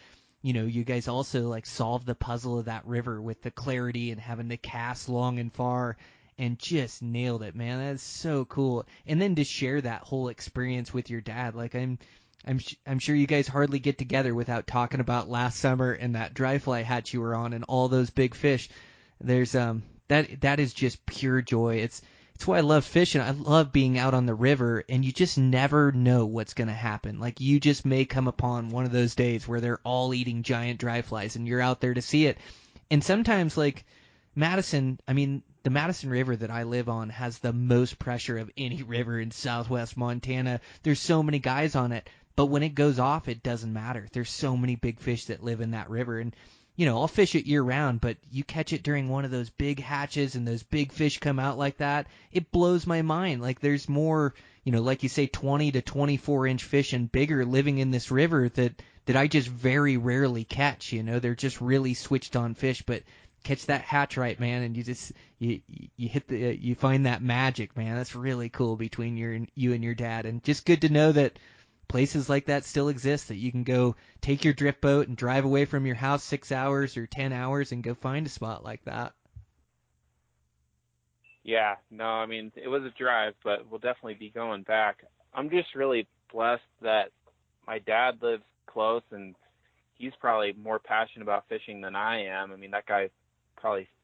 you guys also like solved the puzzle of that river with the clarity and having to cast long and far, and just nailed it, man. That's so cool. And then to share that whole experience with your dad, like I'm sure you guys hardly get together without talking about last summer and that dry fly hatch you were on and all those big fish. There's that is just pure joy. It's why I love fishing. I love being out on the river, and you just never know what's going to happen. Like, you just may come upon one of those days where they're all eating giant dry flies and you're out there to see it. And sometimes, like Madison, I mean, the Madison River that I live on has the most pressure of any river in southwest Montana. There's so many guys on it. But when it goes off, it doesn't matter. There's so many big fish that live in that river. And, I'll fish it year round, but you catch it during one of those big hatches and those big fish come out like that, it blows my mind. Like, there's more, like you say, 20 to 24-inch fish and bigger living in this river that I just very rarely catch. They're just really switched on fish. But catch that hatch right, man, and you hit you find that magic, man. That's really cool between you and your dad. And just good to know that places like that still exist, that you can go take your drift boat and drive away from your house 6 hours or 10 hours and go find a spot like that. Yeah, no, I mean, it was a drive, but we'll definitely be going back. I'm just really blessed that my dad lives close, and he's probably more passionate about fishing than I am. I mean, that guy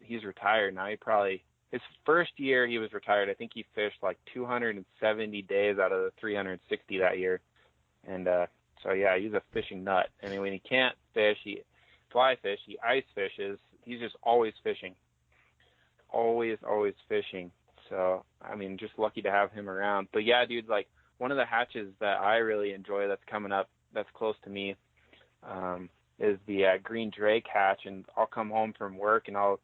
he's retired now. His first year he was retired, I think he fished like 270 days out of the 360 that year. And so, yeah, he's a fishing nut. I mean, when he can't fish, he fly fish, he ice fishes. He's just always fishing. Always fishing. So, I mean, just lucky to have him around. But, yeah, dude, like, one of the hatches that I really enjoy that's coming up that's close to me is the Green Drake hatch. And I'll come home from work and I'll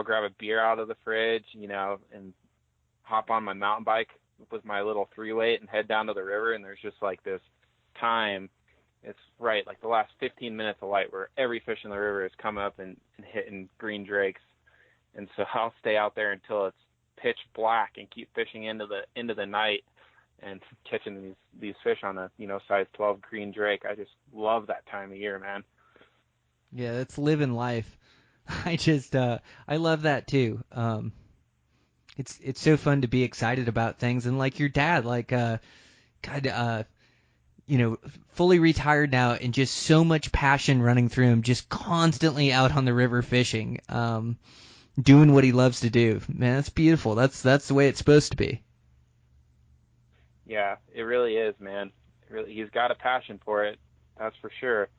grab a beer out of the fridge, and hop on my mountain bike with my little 3-weight and head down to the river. And there's just like this time, it's right, like the last 15 minutes of light where every fish in the river is coming up and hitting green drakes. And so I'll stay out there until it's pitch black and keep fishing into the night and catching these fish on a size 12 green drake. I just love that time of year, man. Yeah, that's living life. I love that too. It's so fun to be excited about things, and like your dad, like fully retired now, and just so much passion running through him, just constantly out on the river fishing, doing what he loves to do. Man, that's beautiful. That's the way it's supposed to be. Yeah, it really is, man. Really, he's got a passion for it, that's for sure.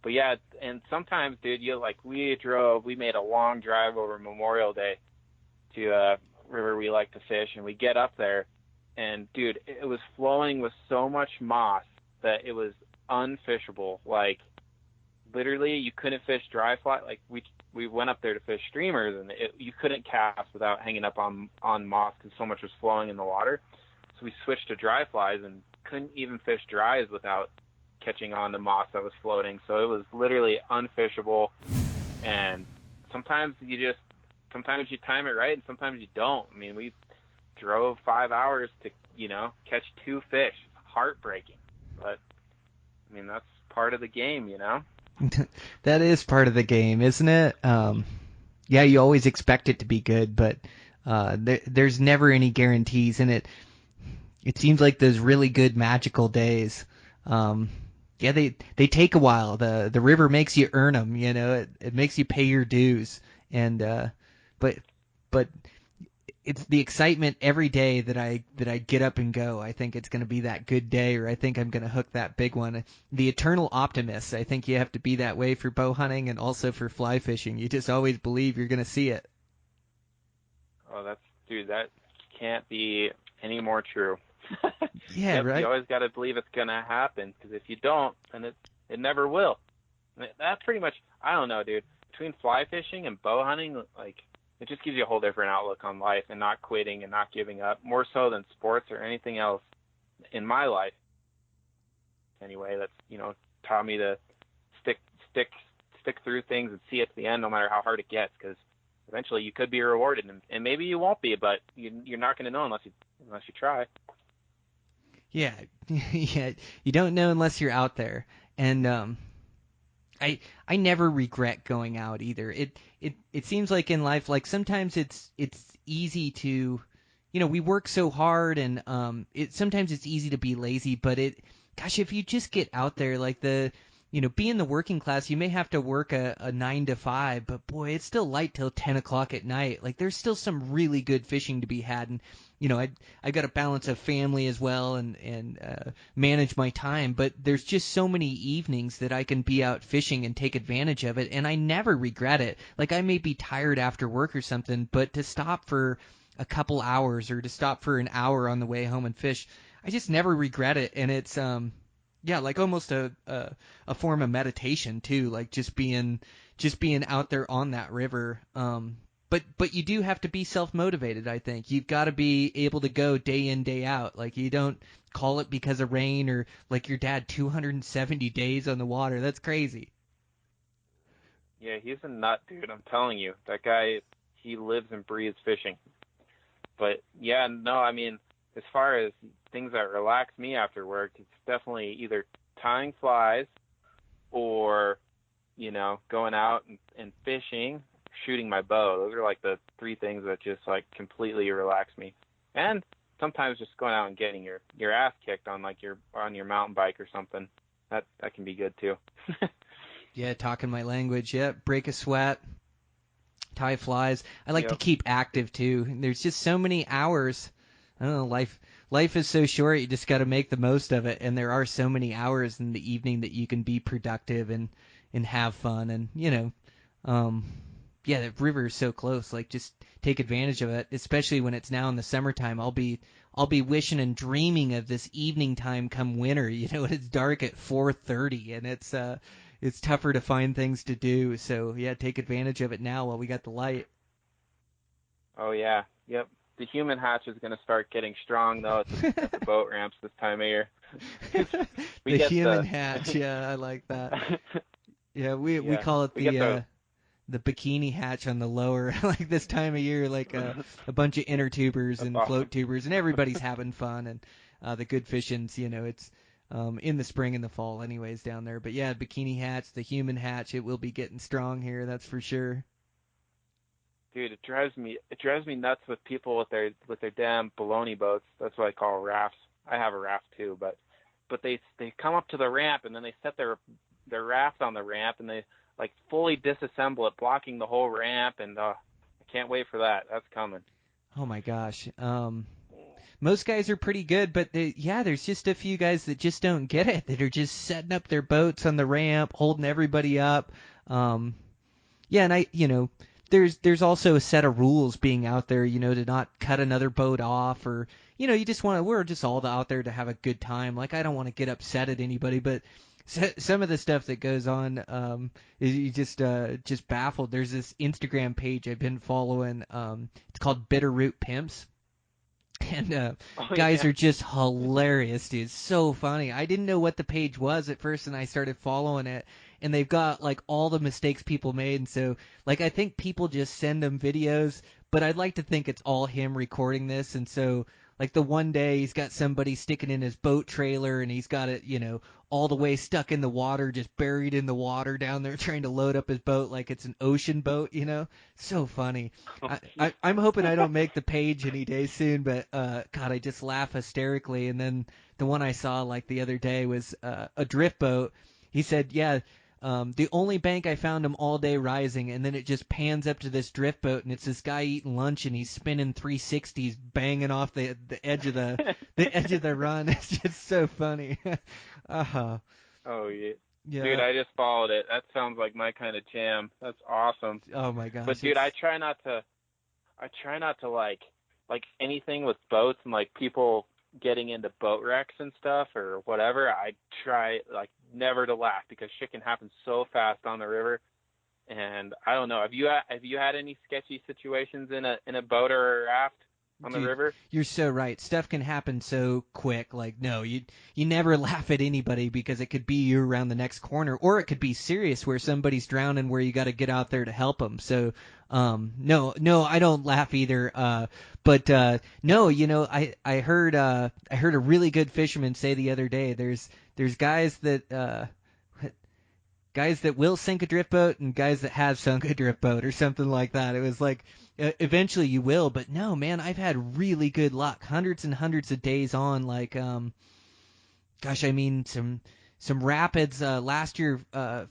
But yeah, and sometimes, dude, we made a long drive over Memorial Day to a river we like to fish, and we get up there, and dude, it was flowing with so much moss that it was unfishable. Like literally, you couldn't fish dry fly. Like we went up there to fish streamers, and you couldn't cast without hanging up on moss because so much was flowing in the water. So we switched to dry flies and couldn't even fish dries without catching on the moss that was floating. So it was literally unfishable. And sometimes you time it right and sometimes you don't. I mean, we drove 5 hours to, catch 2 fish. Heartbreaking. But, I mean, that's part of the game, That is part of the game, isn't it? Yeah, you always expect it to be good, but there's never any guarantees, and it seems like those really good magical days. Yeah, they take a while. The river makes you earn them. It makes you pay your dues, and but but it's the excitement every day that I get up and go. I think it's going to be that good day, or I think I'm going to hook that big one. The eternal optimist. I think you have to be that way for bow hunting and also for fly fishing. You just always believe you're going to see it. Oh, that can't be any more true. Yeah, Yep, right. you always got to believe it's going to happen, because if you don't, then it never will. That pretty much, I don't know, dude. Between fly fishing and bow hunting, like, it just gives you a whole different outlook on life and not quitting and not giving up, more so than sports or anything else in my life. Anyway, that's, taught me to stick stick through things and see it to the end, no matter how hard it gets, because eventually you could be rewarded, and maybe you won't be, but you're not going to know unless you try. Yeah, yeah. You don't know unless you're out there, and I never regret going out either. It seems like in life, like sometimes it's easy to, we work so hard, and sometimes it's easy to be lazy, but gosh, if you just get out there, like be in the working class, you may have to work a 9 to 5, but boy, it's still light till 10 o'clock at night. Like there's still some really good fishing to be had, and I got to balance a family as well, and manage my time. But there's just so many evenings that I can be out fishing and take advantage of it, and I never regret it. Like I may be tired after work or something, but to stop for a couple hours or to stop for an hour on the way home and fish, I just never regret it, and it's yeah, like almost a form of meditation too, like just being out there on that river. But you do have to be self-motivated, I think. You've got to be able to go day in, day out. Like you don't call it because of rain, or like your dad 270 days on the water. That's crazy. Yeah, he's a nut, dude. I'm telling you, that guy, he lives and breathes fishing. But yeah, no, I mean, as far as things that relax me after work, it's definitely either tying flies or, going out and fishing, shooting my bow. Those are like the 3 things that just like completely relax me. And sometimes just going out and getting your ass kicked on on your mountain bike or something. That can be good too. Yeah, talking my language. Yeah, break a sweat, tie flies. I like to Yep. keep active too. There's just so many hours. I don't know, life is so short. You just got to make the most of it. And there are so many hours in the evening that you can be productive and have fun. And yeah, the river is so close. Like just take advantage of it, especially when it's now in the summertime. I'll be wishing and dreaming of this evening time come winter. When it's dark at 4:30 and it's tougher to find things to do. So yeah, take advantage of it now while we got the light. Oh yeah. Yep. The human hatch is going to start getting strong though at the boat ramps this time of year. We The get human the hatch. Yeah, I like that. Yeah, we yeah, call it we get the bikini hatch on the lower. Like this time of year, like a bunch of inner tubers that's and awesome. float tubers, and everybody's having fun. And the good fishing's, it's in the spring and the fall, anyways, down there. But yeah, bikini hatch, the human hatch, it will be getting strong here. That's for sure. Dude, it drives me nuts with people with their damn baloney boats. That's what I call rafts. I have a raft too, but they come up to the ramp and then they set their raft on the ramp and they like fully disassemble it, blocking the whole ramp, and I can't wait for that. That's coming. Oh my gosh. most guys are pretty good, but there's just a few guys that just don't get it, that are just setting up their boats on the ramp, holding everybody up. Um, yeah, and there's also a set of rules being out there, to not cut another boat off, or you just we're just all out there to have a good time. Like, I don't want to get upset at anybody, but some of the stuff that goes on, is you just baffled. There's this Instagram page I've been following. It's called Bitterroot Pimps. And guys yeah. are just hilarious, dude. So funny. I didn't know what the page was at first, and I started following it. And they've got like all the mistakes people made, and so like I think people just send him videos, but I'd like to think it's all him recording this. And so like the one day he's got somebody sticking in his boat trailer, and he's got it, all the way stuck in the water, just buried in the water down there, trying to load up his boat like it's an ocean boat. So funny. I'm hoping I don't make the page any day soon, but God, I just laugh hysterically. And then the one I saw like the other day was a drift boat. He said, yeah, the only bank I found him all day rising, and then it just pans up to this drift boat, and it's this guy eating lunch, and he's spinning 360s, banging off the edge of the edge of the run. It's just so funny. uh Oh yeah. Yeah. Dude, I just followed it. That sounds like my kind of jam. That's awesome. Oh my gosh. But dude, I try not to like anything with boats and like people getting into boat wrecks and stuff or whatever. I try like never to laugh, because shit can happen so fast on the river. And I don't know. Have you had any sketchy situations in a boat or a raft on the Dude, river? you're so right. Stuff can happen so quick. Like, no, you never laugh at anybody, because it could be you around the next corner, or it could be serious where somebody's drowning, where you got to get out there to help them. So, no, I don't laugh either. But no, I heard a really good fisherman say the other day, there's guys that will sink a drift boat, and guys that have sunk a drift boat, or something like that. It was like, eventually you will, but no, man, I've had really good luck, hundreds and hundreds of days on, like, gosh, I mean, some rapids. Last year,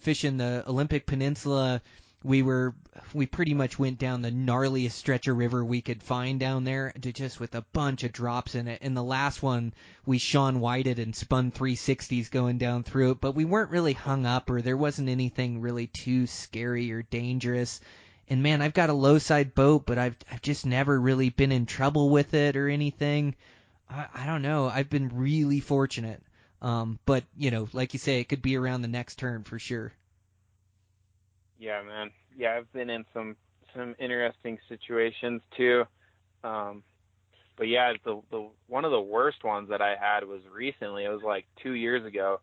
fishing the Olympic Peninsula, we pretty much went down the gnarliest stretch of river we could find down there, just with a bunch of drops in it. And the last one, we Sean Whited and spun 360s going down through it, but we weren't really hung up, or there wasn't anything really too scary or dangerous. And man, I've got a low side boat, but I've just never really been in trouble with it or anything. I don't know. I've been really fortunate. But like you say, it could be around the next turn for sure. Yeah, man. Yeah, I've been in some interesting situations too. But yeah, the one of the worst ones that I had was recently. It was like 2 years ago.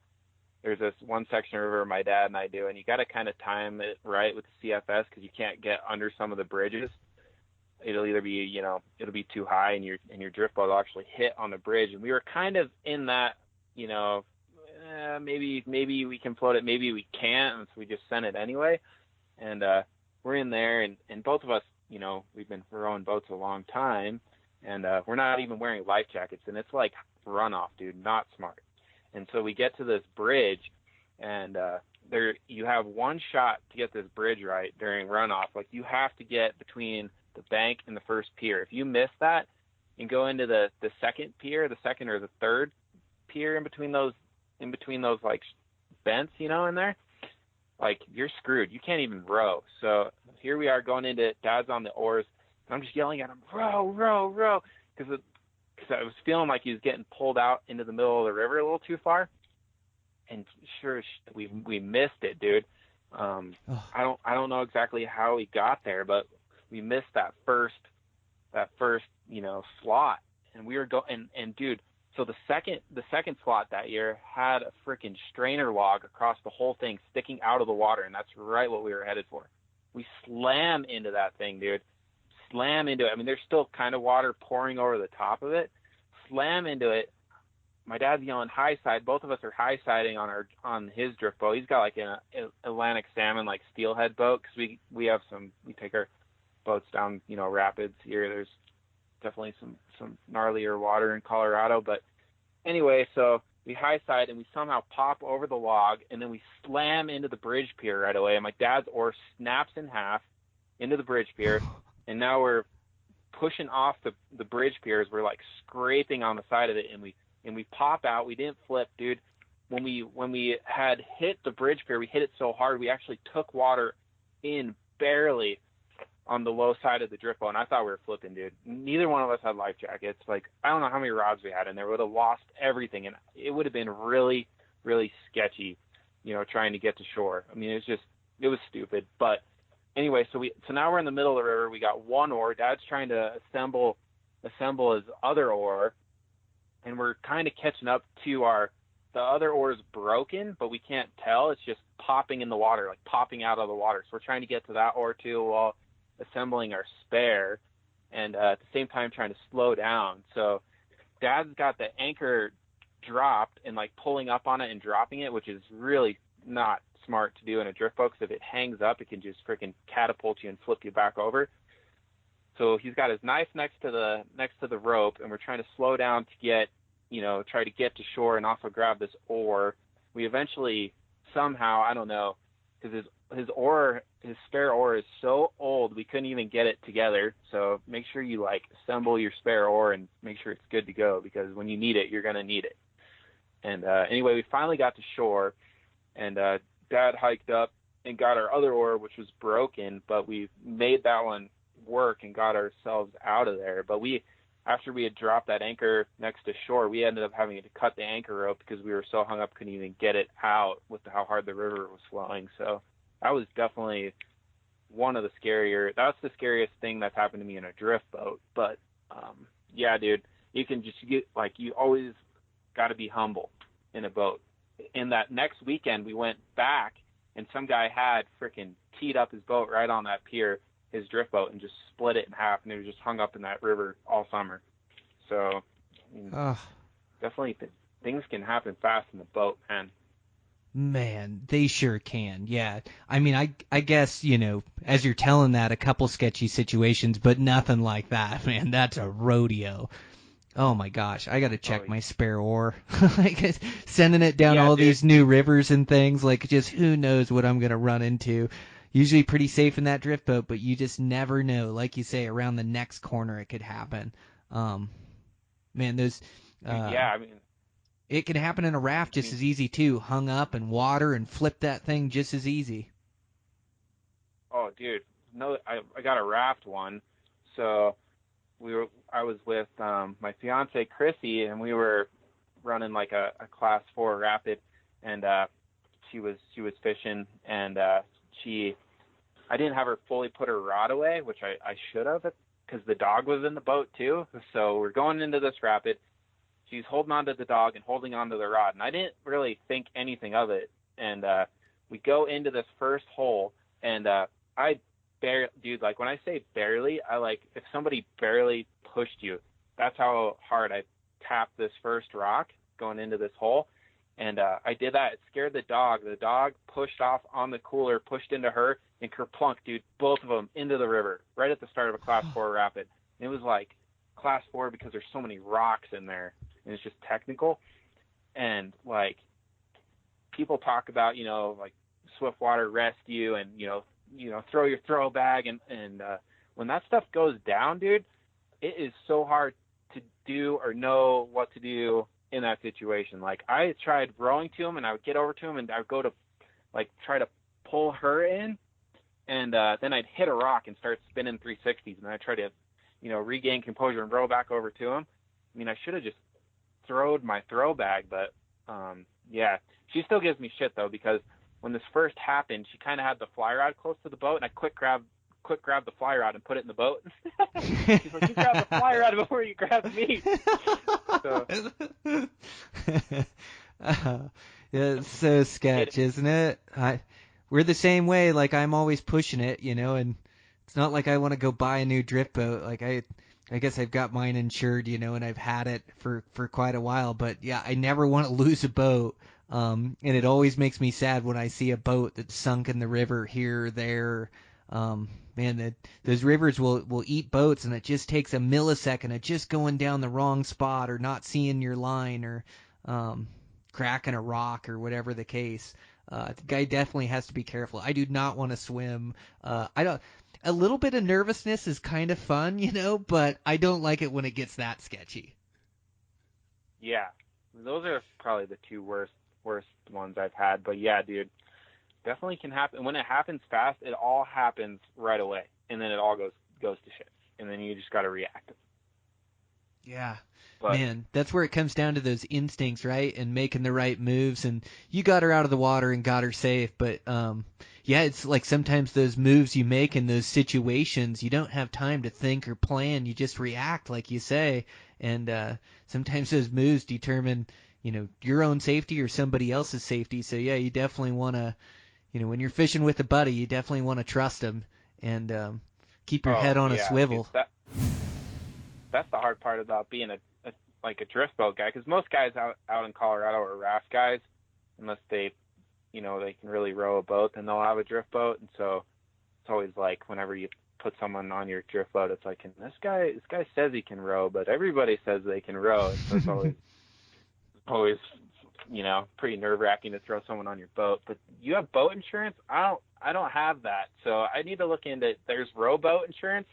There's this one section of river my dad and I do, and you got to kind of time it right with the CFS, because you can't get under some of the bridges. It'll either be, it'll be too high, and your drift boat will actually hit on the bridge. And we were kind of in that, maybe we can float it, maybe we can't, and so we just sent it anyway. And we're in there, and both of us, we've been rowing boats a long time, and we're not even wearing life jackets, and it's like runoff, dude, not smart. And so we get to this bridge, and there you have one shot to get this bridge right during runoff. Like, you have to get between the bank and the first pier. If you miss that and go into the second pier, the second or the third pier in between those like vents, in there, like, you're screwed. You can't even row. So here we are going into it. Dad's on the oars, and I'm just yelling at him, row, row, row, because I was feeling like he was getting pulled out into the middle of the river a little too far. And sure, we missed it, dude. I don't know exactly how we got there, but we missed that first slot, and we were and dude, so the second slot that year had a freaking strainer log across the whole thing sticking out of the water, and that's right what we were headed for. We slam into that thing, dude. Slam into it. I mean, there's still kind of water pouring over the top of it. Slam into it. My dad's yelling high side. Both of us are high siding on his drift boat. He's got like an Atlantic salmon, like steelhead boat, because we take our boats down, rapids here. There's definitely some gnarlier water in Colorado. But anyway, so we high side and we somehow pop over the log, and then we slam into the bridge pier right away. And my dad's oar snaps in half into the bridge pier, and now we're pushing off the bridge piers. We're like scraping on the side of it, and we pop out. We didn't flip, dude. When we had hit the bridge pier, we hit it so hard we actually took water in barely on the low side of the drift boat, and I thought we were flipping, dude. Neither one of us had life jackets. Like, I don't know how many rods we had in there. We would have lost everything, and it would have been really, really sketchy, trying to get to shore. I mean, it was stupid. But anyway, so now we're in the middle of the river. We got one oar. Dad's trying to assemble his other oar, and we're kind of catching up to the other oar is broken, but we can't tell. It's just popping in the water, like popping out of the water. So we're trying to get to that oar too while assembling our spare, and at the same time trying to slow down. So Dad's got the anchor dropped and like pulling up on it and dropping it, which is really not smart to do in a drift boat, because if it hangs up, it can just freaking catapult you and flip you back over. So he's got his knife next to the rope, and we're trying to slow down to get, try to get to shore and also grab this oar. We eventually somehow, I don't know, because his spare oar is so old, we couldn't even get it together. So make sure you like assemble your spare oar and make sure it's good to go, because when you need it, you're going to need it. And anyway, we finally got to shore, and Dad hiked up and got our other oar, which was broken, but we made that one work and got ourselves out of there. But after we had dropped that anchor next to shore, we ended up having to cut the anchor rope because we were so hung up, couldn't even get it out with how hard the river was flowing. So that was definitely that's the scariest thing that's happened to me in a drift boat. But yeah, dude, you can just you always got to be humble in a boat. In that next weekend, we went back, and some guy had freaking teed up his boat right on that pier, his drift boat, and just split it in half, and it was just hung up in that river all summer. So definitely things can happen fast in the boat, man. Man, they sure can. Yeah. I mean, I guess, as you're telling that, a couple sketchy situations, but nothing like that, man. That's a rodeo. Oh my gosh, I got to check my spare oar. Like, sending it down all these new rivers and things, like, just who knows what I'm going to run into. Usually pretty safe in that drift boat, but you just never know. Like you say, around the next corner it could happen. Man, those yeah, I mean, it can happen in a raft just as easy too. Hung up and water and flip that thing just as easy. Oh, dude, no, I got a raft one. So I was with my fiance Chrissy, and we were running like a class 4 rapid, and she was fishing, and I didn't have her fully put her rod away, which I should have, because the dog was in the boat too. So we're going into this rapid. She's holding on to the dog and holding on to the rod, and I didn't really think anything of it. And we go into this first hole, and I barely, dude, like when I say barely, if somebody barely pushed you, that's how hard I tapped this first rock going into this hole. And I did that. It scared the dog. The dog pushed off on the cooler, pushed into her, and kerplunk, dude, both of them into the river right at the start of a class 4 rapid. And it was like class 4 because there's so many rocks in there, and it's just technical. And like people talk about, like Swiftwater rescue and, throw your throw bag. And when that stuff goes down, dude, it is so hard to do or know what to do in that situation. Like I tried rowing to him, and I would get over to him, and I would go to like try to pull her in, and then I'd hit a rock and start spinning 360s, and I try to, regain composure and row back over to him. I mean, I should have just throwed my throw bag, but yeah, she still gives me shit though, because when this first happened, she kind of had the fly rod close to the boat, and I quick grabbed the fly rod and put it in the boat. She's like, you grab the fly rod before you grab me. So. It's so sketch, isn't it? We're the same way. Like, I'm always pushing it, and it's not like I want to go buy a new drift boat. Like, I guess I've got mine insured, and I've had it for quite a while. But yeah, I never want to lose a boat. And it always makes me sad when I see a boat that's sunk in the river here or there. Man, those rivers will eat boats, and it just takes a millisecond of just going down the wrong spot or not seeing your line or cracking a rock or whatever the case. The guy definitely has to be careful. I do not want to swim. A little bit of nervousness is kind of fun, but I don't like it when it gets that sketchy. Yeah, those are probably the two worst ones I've had. But yeah, dude, definitely can happen. When it happens fast, it all happens right away, and then it all goes to shit, and then you just got to react. Yeah. But Man, that's where it comes down to those instincts, right? And making the right moves. And you got her out of the water and got her safe. But, yeah, it's like sometimes those moves you make in those situations, you don't have time to think or plan. You just react, like you say. And sometimes those moves determine, your own safety or somebody else's safety. So, yeah, you definitely want to, when you're fishing with a buddy, you definitely want to trust them and keep your head on a yeah, dude, swivel. that's the hard part about being a like a drift boat guy, because most guys out in Colorado are raft guys, unless they they can really row a boat, then they'll have a drift boat. And so it's always like whenever you put someone on your drift boat, it's like, and this guy says he can row, but everybody says they can row. And so it's always pretty nerve-wracking to throw someone on your boat. But you have boat insurance? I don't have that, so I need to look into, there's rowboat insurance.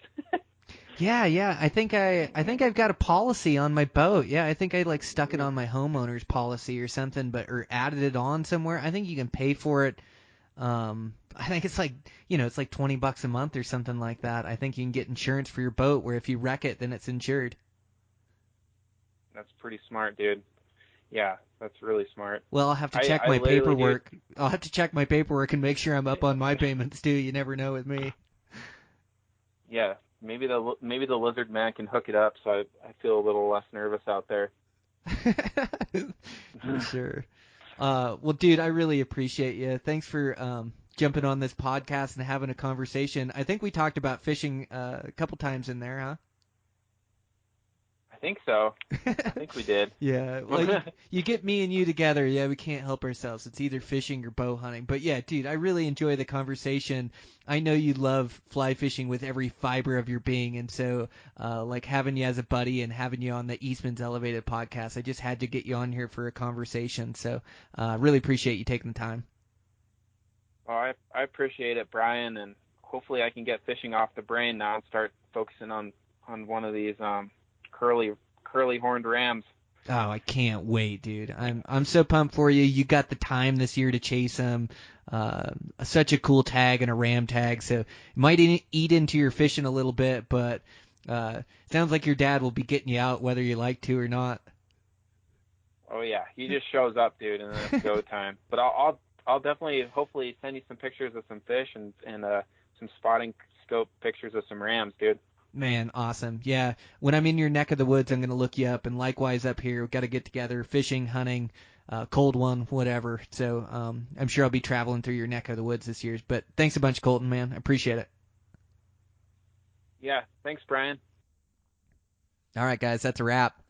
Yeah. I think I've got a policy on my boat. Yeah, I think I like stuck it on my homeowner's policy or something, or added it on somewhere. I think you can pay for it. I think it's like it's like $20 a month or something like that. I think you can get insurance for your boat where if you wreck it, then it's insured. That's pretty smart, dude. Yeah, that's really smart. Well, I'll have to check I my literally do. paperwork. I'll have to check my paperwork and make sure I'm up on my payments too. You never know with me. Yeah, maybe the lizard man can hook it up, so I feel a little less nervous out there. For sure. Well, dude, I really appreciate you. Thanks for jumping on this podcast and having a conversation. I think we talked about fishing a couple times in there, huh? I think so. I think we did. Yeah, well, you get me and you together, yeah, we can't help ourselves. It's either fishing or bow hunting. But yeah, dude, I really enjoy the conversation. I know you love fly fishing with every fiber of your being, and so like having you as a buddy and having you on the Eastmans Elevated podcast, I just had to get you on here for a conversation. So really appreciate you taking the time. Oh, I appreciate it, Brian, and hopefully I can get fishing off the brain now and start focusing on one of these curly horned rams. Oh, I can't wait, dude. I'm so pumped for you. You got the time this year to chase them. Such a cool tag and a ram tag, so it might eat into your fishing a little bit, but sounds like your dad will be getting you out whether you like to or not. Oh yeah, he just shows up, dude, and then it's go time. But I'll definitely hopefully send you some pictures of some fish and some spotting scope pictures of some rams, dude. Man, awesome. Yeah, when I'm in your neck of the woods, I'm going to look you up, and likewise up here, we've got to get together, fishing, hunting, cold one, whatever. So I'm sure I'll be traveling through your neck of the woods this year. But thanks a bunch, Colten, man. I appreciate it. Yeah, thanks, Brian. All right, guys, that's a wrap.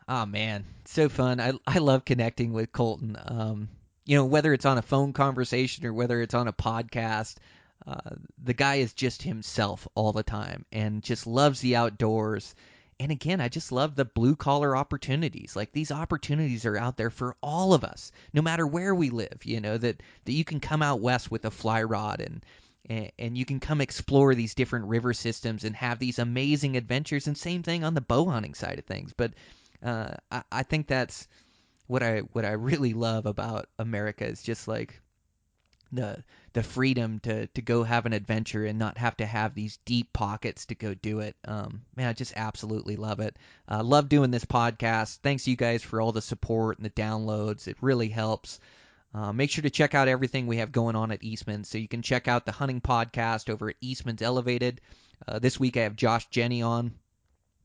Oh, man, so fun. I love connecting with Colten. Whether it's on a phone conversation or whether it's on a podcast, the guy is just himself all the time and just loves the outdoors. And again, I just love the blue collar opportunities. Like these opportunities are out there for all of us, no matter where we live. That you can come out west with a fly rod and you can come explore these different river systems and have these amazing adventures. And same thing on the bow hunting side of things. But I think that's what I really love about America is just like the freedom to go have an adventure and not have to have these deep pockets to go do it. Man, I just absolutely love it. Love doing this podcast. Thanks you guys for all the support and the downloads. It really helps. Make sure to check out everything we have going on at Eastmans. So you can check out the hunting podcast over at Eastmans Elevated. This week I have Josh Jenny on.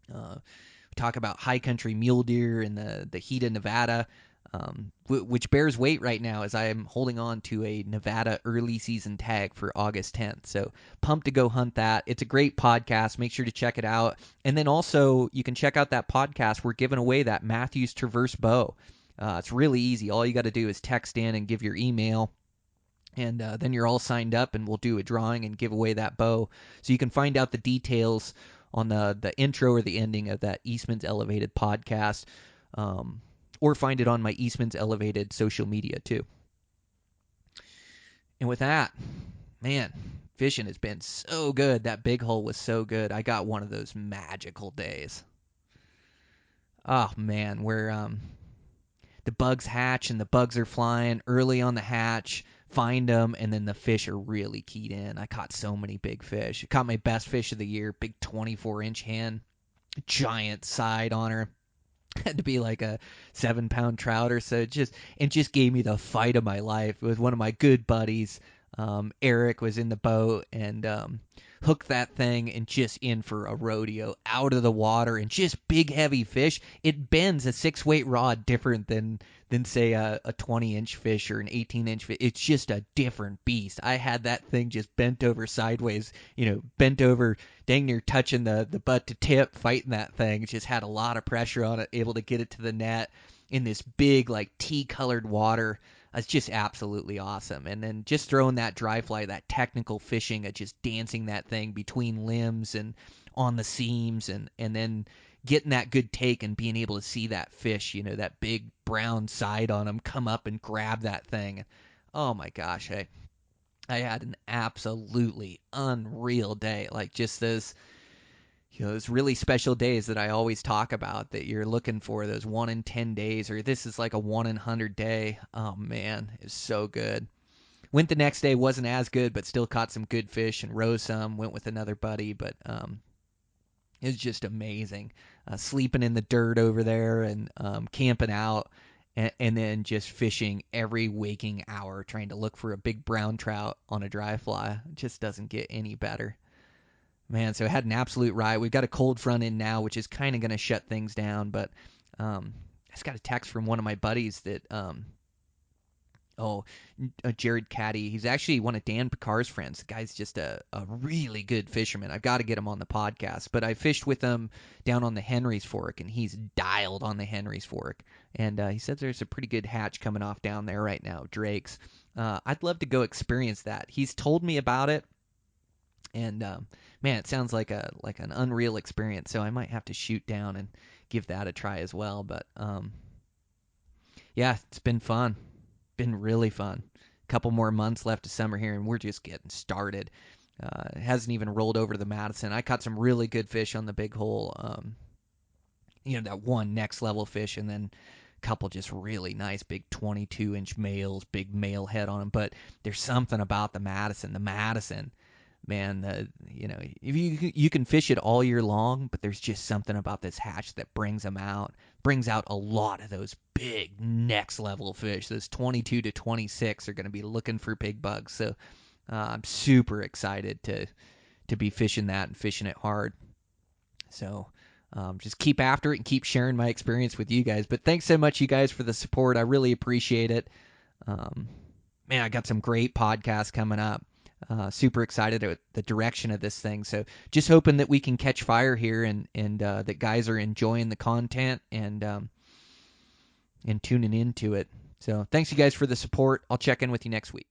We talk about high country mule deer in the heat of Nevada. Which bears weight right now as I am holding on to a Nevada early season tag for August 10th. So pumped to go hunt that. It's a great podcast. Make sure to check it out. And then also you can check out that podcast. We're giving away that Matthews Traverse bow. It's really easy. All you got to do is text in and give your email. And then you're all signed up and we'll do a drawing and give away that bow. So you can find out the details on the intro or the ending of that Eastman's Elevated podcast. Or find it on my Eastman's Elevated social media too. And with that, man, fishing has been so good. That big hole was so good. I got one of those magical days. Oh man, where the bugs hatch and the bugs are flying early on the hatch, find them, and then the fish are really keyed in. I caught so many big fish. I caught my best fish of the year, big 24-inch hen, giant side on her. Had to be like a 7-pound trout or so. Just gave me the fight of my life. It was one of my good buddies. Eric was in the boat and hooked that thing and just in for a rodeo out of the water and just big heavy fish. It bends a 6-weight rod different than say a 20-inch fish or an 18-inch fish. It's just a different beast. I had that thing just bent over sideways, bent over dang near touching the butt to tip, fighting that thing. Just had a lot of pressure on it, able to get it to the net in this big like tea-colored water. It's just absolutely awesome. And then just throwing that dry fly, that technical fishing of just dancing that thing between limbs and on the seams and then getting that good take and being able to see that fish, that big brown side on him come up and grab that thing. Oh my gosh, I had an absolutely unreal day. Like just those really special days that I always talk about that you're looking for, those 1 in 10 days, or this is like a 1 in 100 day. Oh man, it's so good. Went the next day, wasn't as good, but still caught some good fish and rose some. Went with another buddy, but it was just amazing. Sleeping in the dirt over there and camping out, and then just fishing every waking hour, trying to look for a big brown trout on a dry fly. It just doesn't get any better. Man, so I had an absolute riot. We've got a cold front in now, which is kind of going to shut things down. But I just got a text from one of my buddies that, Jared Caddy. He's actually one of Dan Picar's friends. The guy's just a really good fisherman. I've got to get him on the podcast. But I fished with him down on the Henry's Fork, and he's dialed on the Henry's Fork. And he said there's a pretty good hatch coming off down there right now, Drake's. I'd love to go experience that. He's told me about it. And man, it sounds like an unreal experience. So I might have to shoot down and give that a try as well. But yeah, it's been fun. Been really fun. A couple more months left of summer here, and we're just getting started. It hasn't even rolled over to the Madison. I caught some really good fish on the big hole. That one next level fish, and then a couple just really nice big 22-inch males, big male head on them. But there's something about the Madison. The Madison. Man, if you can fish it all year long, but there's just something about this hatch that brings out a lot of those big next level fish. Those 22 to 26 are going to be looking for big bugs. So I'm super excited to be fishing that and fishing it hard. So just keep after it and keep sharing my experience with you guys. But thanks so much, you guys, for the support. I really appreciate it. Man, I got some great podcasts coming up. Super excited at the direction of this thing. So just hoping that we can catch fire here and that guys are enjoying the content and tuning into it. So thanks you guys for the support. I'll check in with you next week.